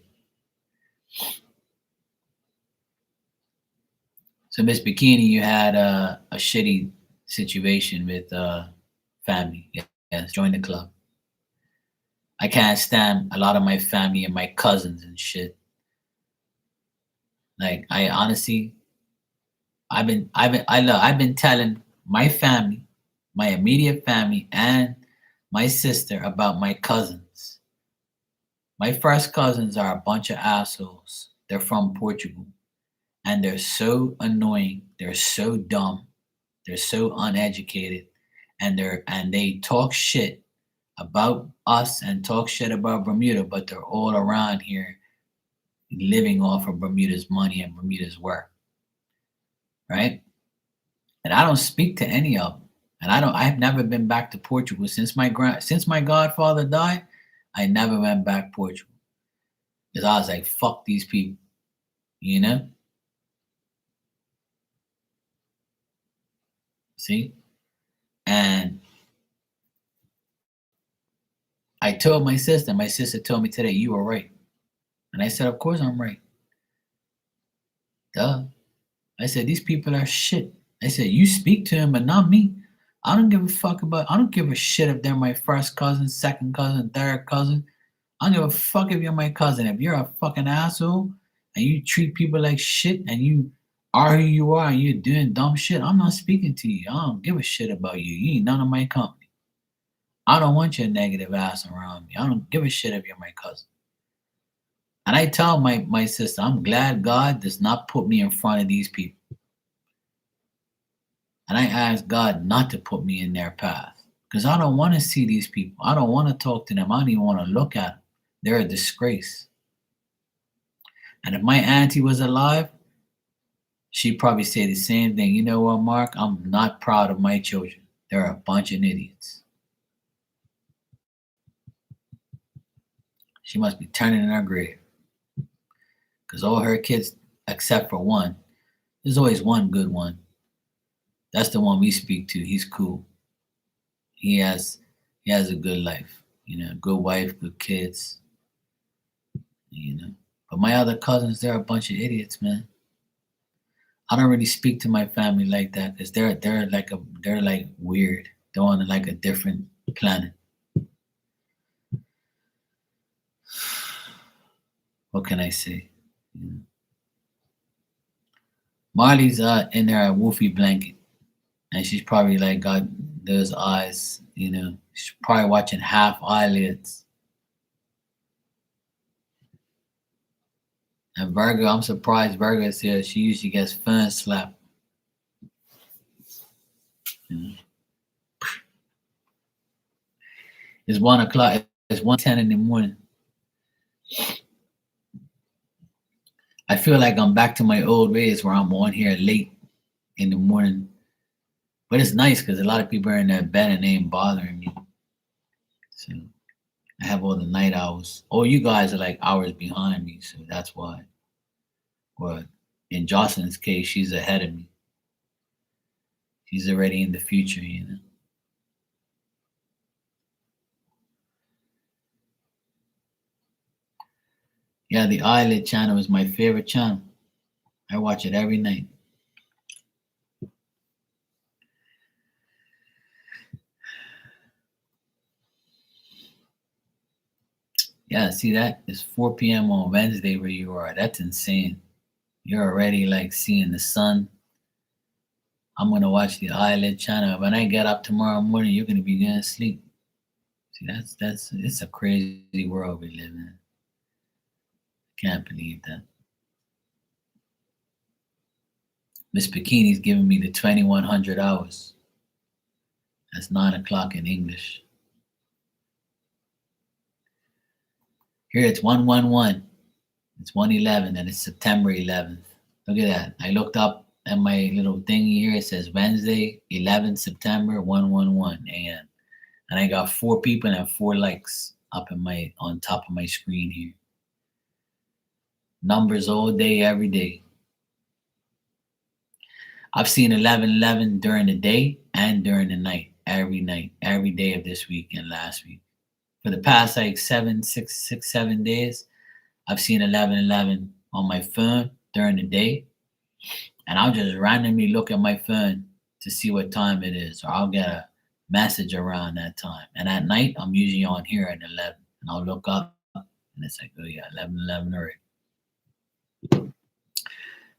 So Miss Bikini, you had a shitty situation with family. Yes, join the club. I can't stand a lot of my family and my cousins and shit. Like I honestly, I've been telling my family, my immediate family, and my sister about my cousins. My first cousins are a bunch of assholes. They're from Portugal, and they're so annoying. They're so dumb. They're so uneducated, and they talk shit about us and talk shit about Bermuda, but they're all around here living off of Bermuda's money and Bermuda's work, right? And I don't speak to any of them. And I've never been back to Portugal since my godfather died. I never went back to Portugal because I was like, fuck these people, you know? See? And I told my sister told me today, you were right. And I said, of course I'm right. Duh. I said, these people are shit. I said, you speak to him, but not me. I don't give a shit if they're my first cousin, second cousin, third cousin. I don't give a fuck if you're my cousin. If you're a fucking asshole and you treat people like shit and you are who you are and you're doing dumb shit, I'm not speaking to you. I don't give a shit about you. You ain't none of my company. I don't want your negative ass around me. I don't give a shit if you're my cousin. And I tell my sister, I'm glad God does not put me in front of these people. And I ask God not to put me in their path because I don't want to see these people. I don't want to talk to them. I don't even want to look at them. They're a disgrace. And if my auntie was alive, she'd probably say the same thing. You know what, Mark? I'm not proud of my children. They're a bunch of idiots. She must be turning in her grave. Because all her kids, except for one, there's always one good one. That's the one we speak to. He's cool. He has he has a good life. Good wife, good kids. You know. But my other cousins, they're a bunch of idiots, man. I don't really speak to my family like that because they're like weird. They're on like a different planet. What can I say? You know. Marley's in her woofy blanket, and she's probably like got those eyes. She's probably watching half eyelids. And Virgo, I'm surprised Virgo is here. She usually gets fun slapped. You know. It's 1 o'clock. It's 1:10 in the morning. I feel like I'm back to my old ways where I'm on here late in the morning. But it's nice because a lot of people are in their bed and they ain't bothering me. So I have all the night hours. Oh, you guys are like hours behind me, so that's why. But in Jocelyn's case, she's ahead of me. She's already in the future. Yeah, the Eyelid channel is my favorite channel. I watch it every night. Yeah, see that? It's 4 p.m. on Wednesday where you are. That's insane. You're already like seeing the sun. I'm gonna watch the Eyelid channel. When I get up tomorrow morning, you're gonna be going to sleep. See, that's it's a crazy world we live in. Can't believe that. Miss Bikini's giving me the 2100 hours. That's 9 o'clock in English. Here it's 111. It's 111 and it's September 11th. Look at that. I looked up at my little thingy here. It says Wednesday, 11th September, 111 a.m. And I got 4 people and 4 likes up on top of my screen here. Numbers all day, every day. I've seen 1111 during the day and during the night, every day of this week and last week. For the past like 7 days, I've seen 1111 on my phone during the day, and I'll just randomly look at my phone to see what time it is, or I'll get a message around that time. And at night, I'm usually on here at 11, and I'll look up, and it's like, oh yeah, 1111 already.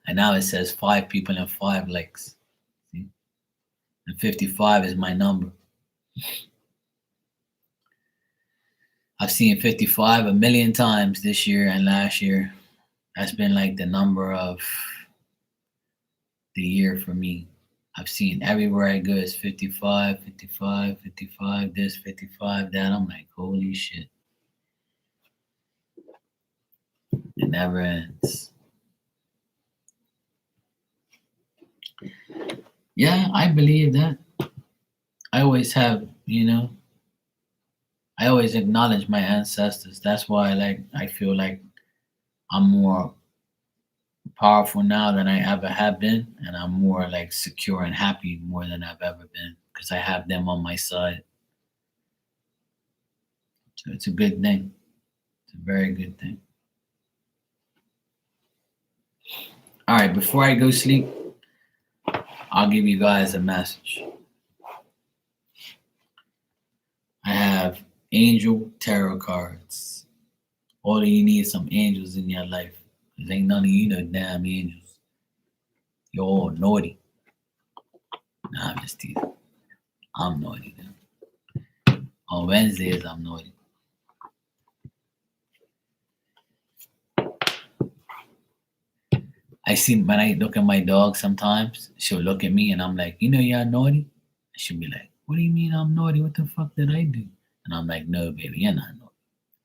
And now it says 5 people and 5 likes. See? And 55 is my number. I've seen 55 a million times this year and last year. That's been like the number of the year for me. I've seen everywhere I go is 55, 55, 55, this, 55, that. I'm like, holy shit. It never ends. Yeah, I believe that. I always have, I always acknowledge my ancestors. That's why I feel like I'm more powerful now than I ever have been, and I'm more like secure and happy more than I've ever been because I have them on my side. So it's a good thing. It's a very good thing. All right, before I go sleep, I'll give you guys a message. I have angel tarot cards. All you need is some angels in your life. Cause ain't none of you no damn angels. You're all naughty. Nah, I'm just teasing. I'm naughty now. On Wednesdays, I'm naughty. I see when I look at my dog sometimes, she'll look at me and I'm like, you're naughty? And she'll be like, what do you mean I'm naughty? What the fuck did I do? And I'm like, no, baby, you're not naughty.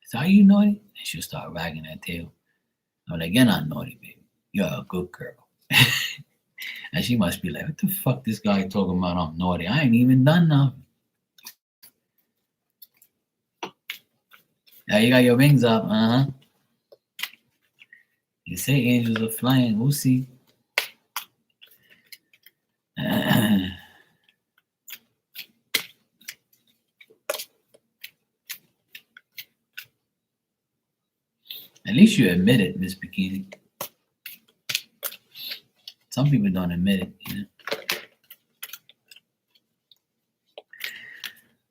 So are you naughty? And she'll start wagging her tail. I'm like, you're not naughty, baby. You're a good girl. And she must be like, what the fuck this guy talking about? I'm naughty. I ain't even done nothing. Yeah, you got your wings up, You say angels are flying. We'll see. At least you admit it, Miss Bikini. Some people don't admit it, you know.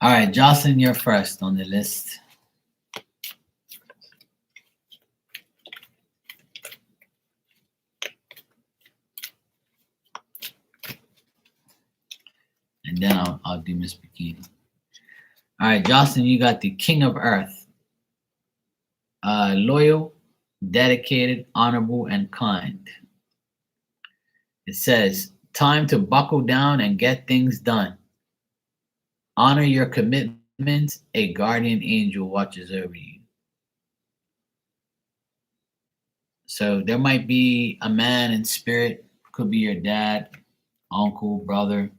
All right, Jocelyn, you're first on the list. And then I'll do Miss Bikini. All right, Jocelyn, you got the King of Earth. Loyal, dedicated, honorable, and kind. It says, time to buckle down and get things done. Honor your commitments. A guardian angel watches over you. So there might be a man in spirit, could be your dad, uncle, brother.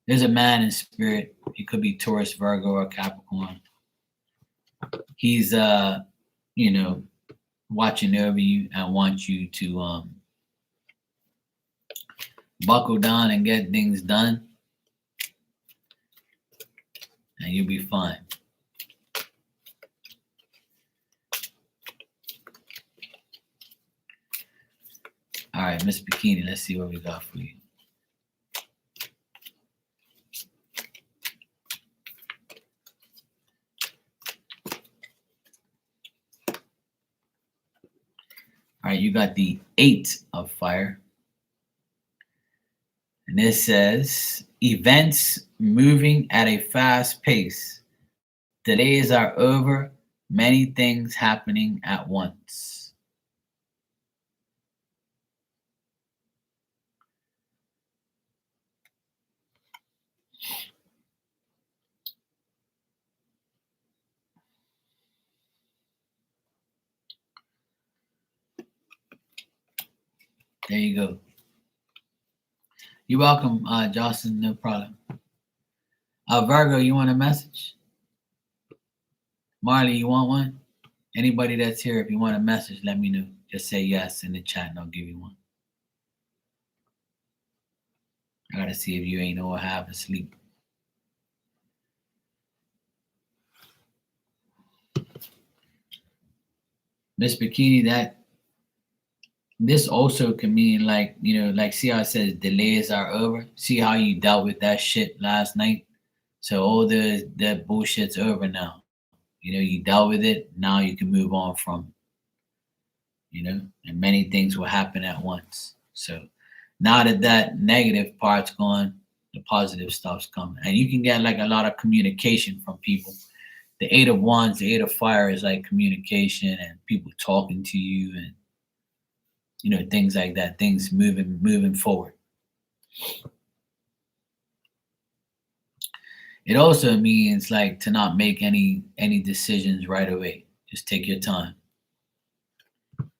There's a man in spirit. He could be Taurus, Virgo, or Capricorn. He's watching over you and wants you to buckle down and get things done, and you'll be fine. All right, Miss Bikini, let's see what we got for you. All right, you got the 8 of fire. And this says, events moving at a fast pace. Delays are over. Many things happening at once. There you go. You're welcome, Jocelyn. No problem. Virgo, you want a message? Marley, you want one? Anybody that's here, if you want a message, let me know. Just say yes in the chat and I'll give you one. I gotta see if you ain't all half asleep. Miss Bikini, this also can mean like see how it says delays are over. See how you dealt with that shit last night. So all that bullshit's over now. You dealt with it. Now you can move on from it. And many things will happen at once. So now that negative part's gone, the positive stuff's coming, and you can get like a lot of communication from people. The 8 of Wands, the 8 of Fire is like communication and people talking to you and things like that, things moving forward. It also means like to not make any decisions right away. Just take your time. And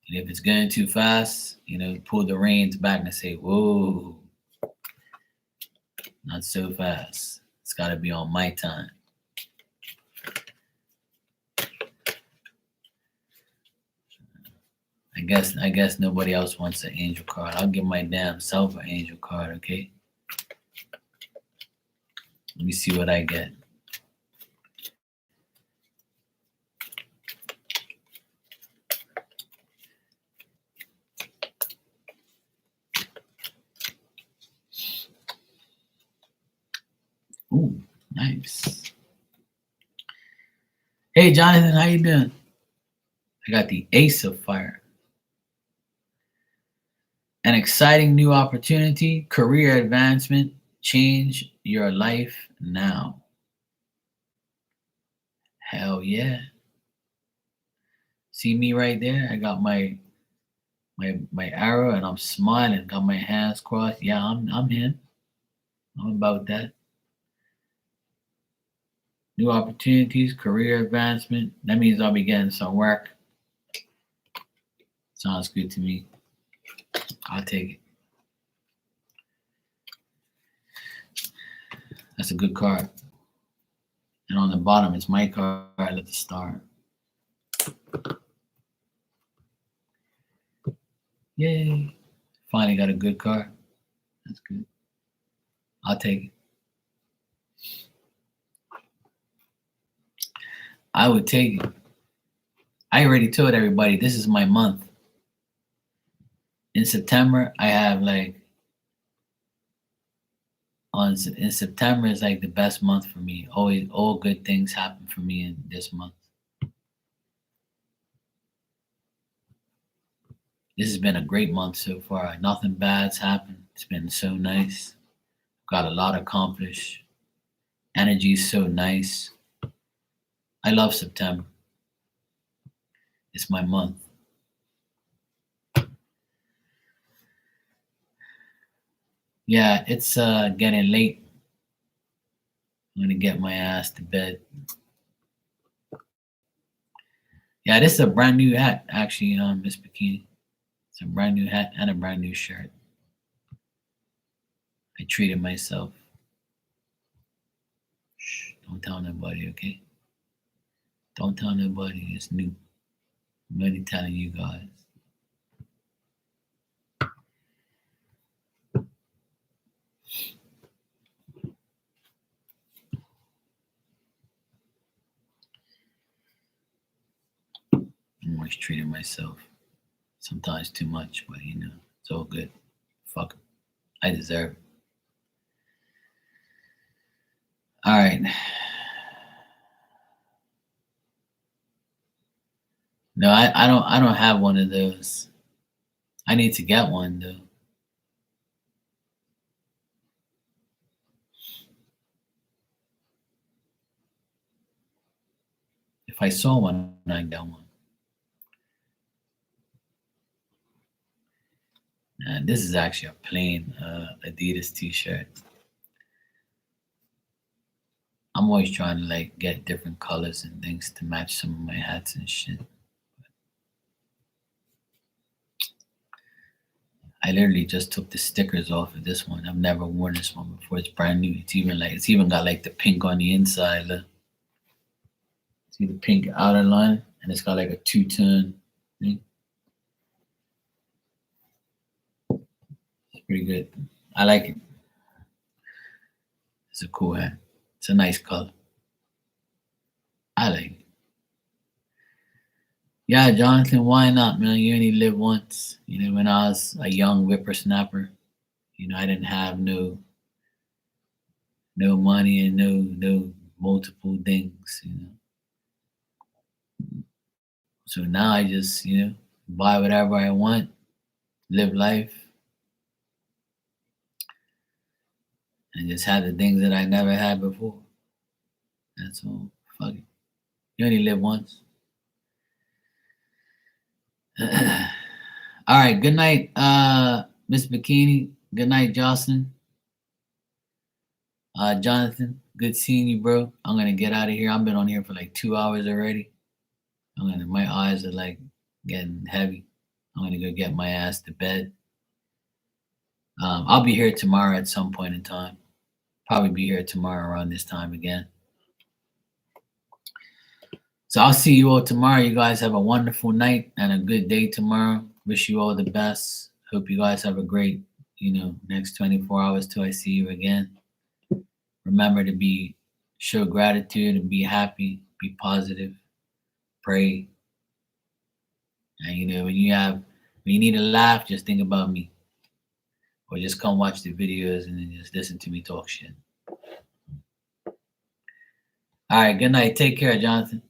if it's going too fast, pull the reins back and say, whoa, not so fast. It's got to be on my time. I guess nobody else wants an angel card. I'll give my damn self an angel card, okay? Let me see what I get. Ooh, nice. Hey, Jonathan, how you doing? I got the Ace of Fire. An exciting new opportunity, career advancement, change your life now. Hell yeah. See me right there? I got my arrow and I'm smiling, got my hands crossed. Yeah, I'm him. I'm about that. New opportunities, career advancement. That means I'll be getting some work. Sounds good to me. I'll take it. That's a good card. And on the bottom, it's my card at the start. Yay. Finally got a good car. That's good. I'll take it. I would take it. I already told everybody this is my month. In September, I have like in September is like the best month for me. Always all good things happen for me in this month. This has been a great month so far. Nothing bad's happened. It's been so nice. Got a lot accomplished. Energy is so nice. I love September. It's my month. Yeah, it's getting late. I'm gonna get my ass to bed. Yeah, this is a brand new hat, actually, Miss Bikini. It's a brand new hat and a brand new shirt. I treated myself. Shh, don't tell nobody, okay? Don't tell nobody. It's new. I'm already telling you guys. I'm always treating myself. Sometimes too much, but it's all good. Fuck it. I deserve it. All right. No, I don't have one of those. I need to get one though. If I saw one, I'd get one. And this is actually a plain Adidas t-shirt. I'm always trying to like get different colors and things to match some of my hats and shit. I literally just took the stickers off of this one. I've never worn this one before. It's brand new. It's even got like the pink on the inside. Look. See the pink outer line, and it's got like a two-tone thing. It's pretty good. I like it. It's a cool hat. It's a nice color. I like it. Yeah, Jonathan, why not, man? You only live once. When I was a young whippersnapper, I didn't have no money and no multiple things. So now I just, buy whatever I want, live life, and just have the things that I never had before. That's all. Fuck it. You only live once. All right. Good night, Miss Bikini. Good night, Jocelyn. Jonathan, good seeing you, bro. I'm gonna get out of here. I've been on here for like 2 hours already. My eyes are like getting heavy. I'm gonna go get my ass to bed. I'll be here tomorrow at some point in time. Probably be here tomorrow around this time again. So I'll see you all tomorrow. You guys have a wonderful night and a good day tomorrow. Wish you all the best. Hope you guys have a great, next 24 hours till I see you again. Remember to show gratitude and be happy, be positive, pray. And when you need a laugh, just think about me. Or just come watch the videos and then just listen to me talk shit. All right, good night. Take care, Jonathan.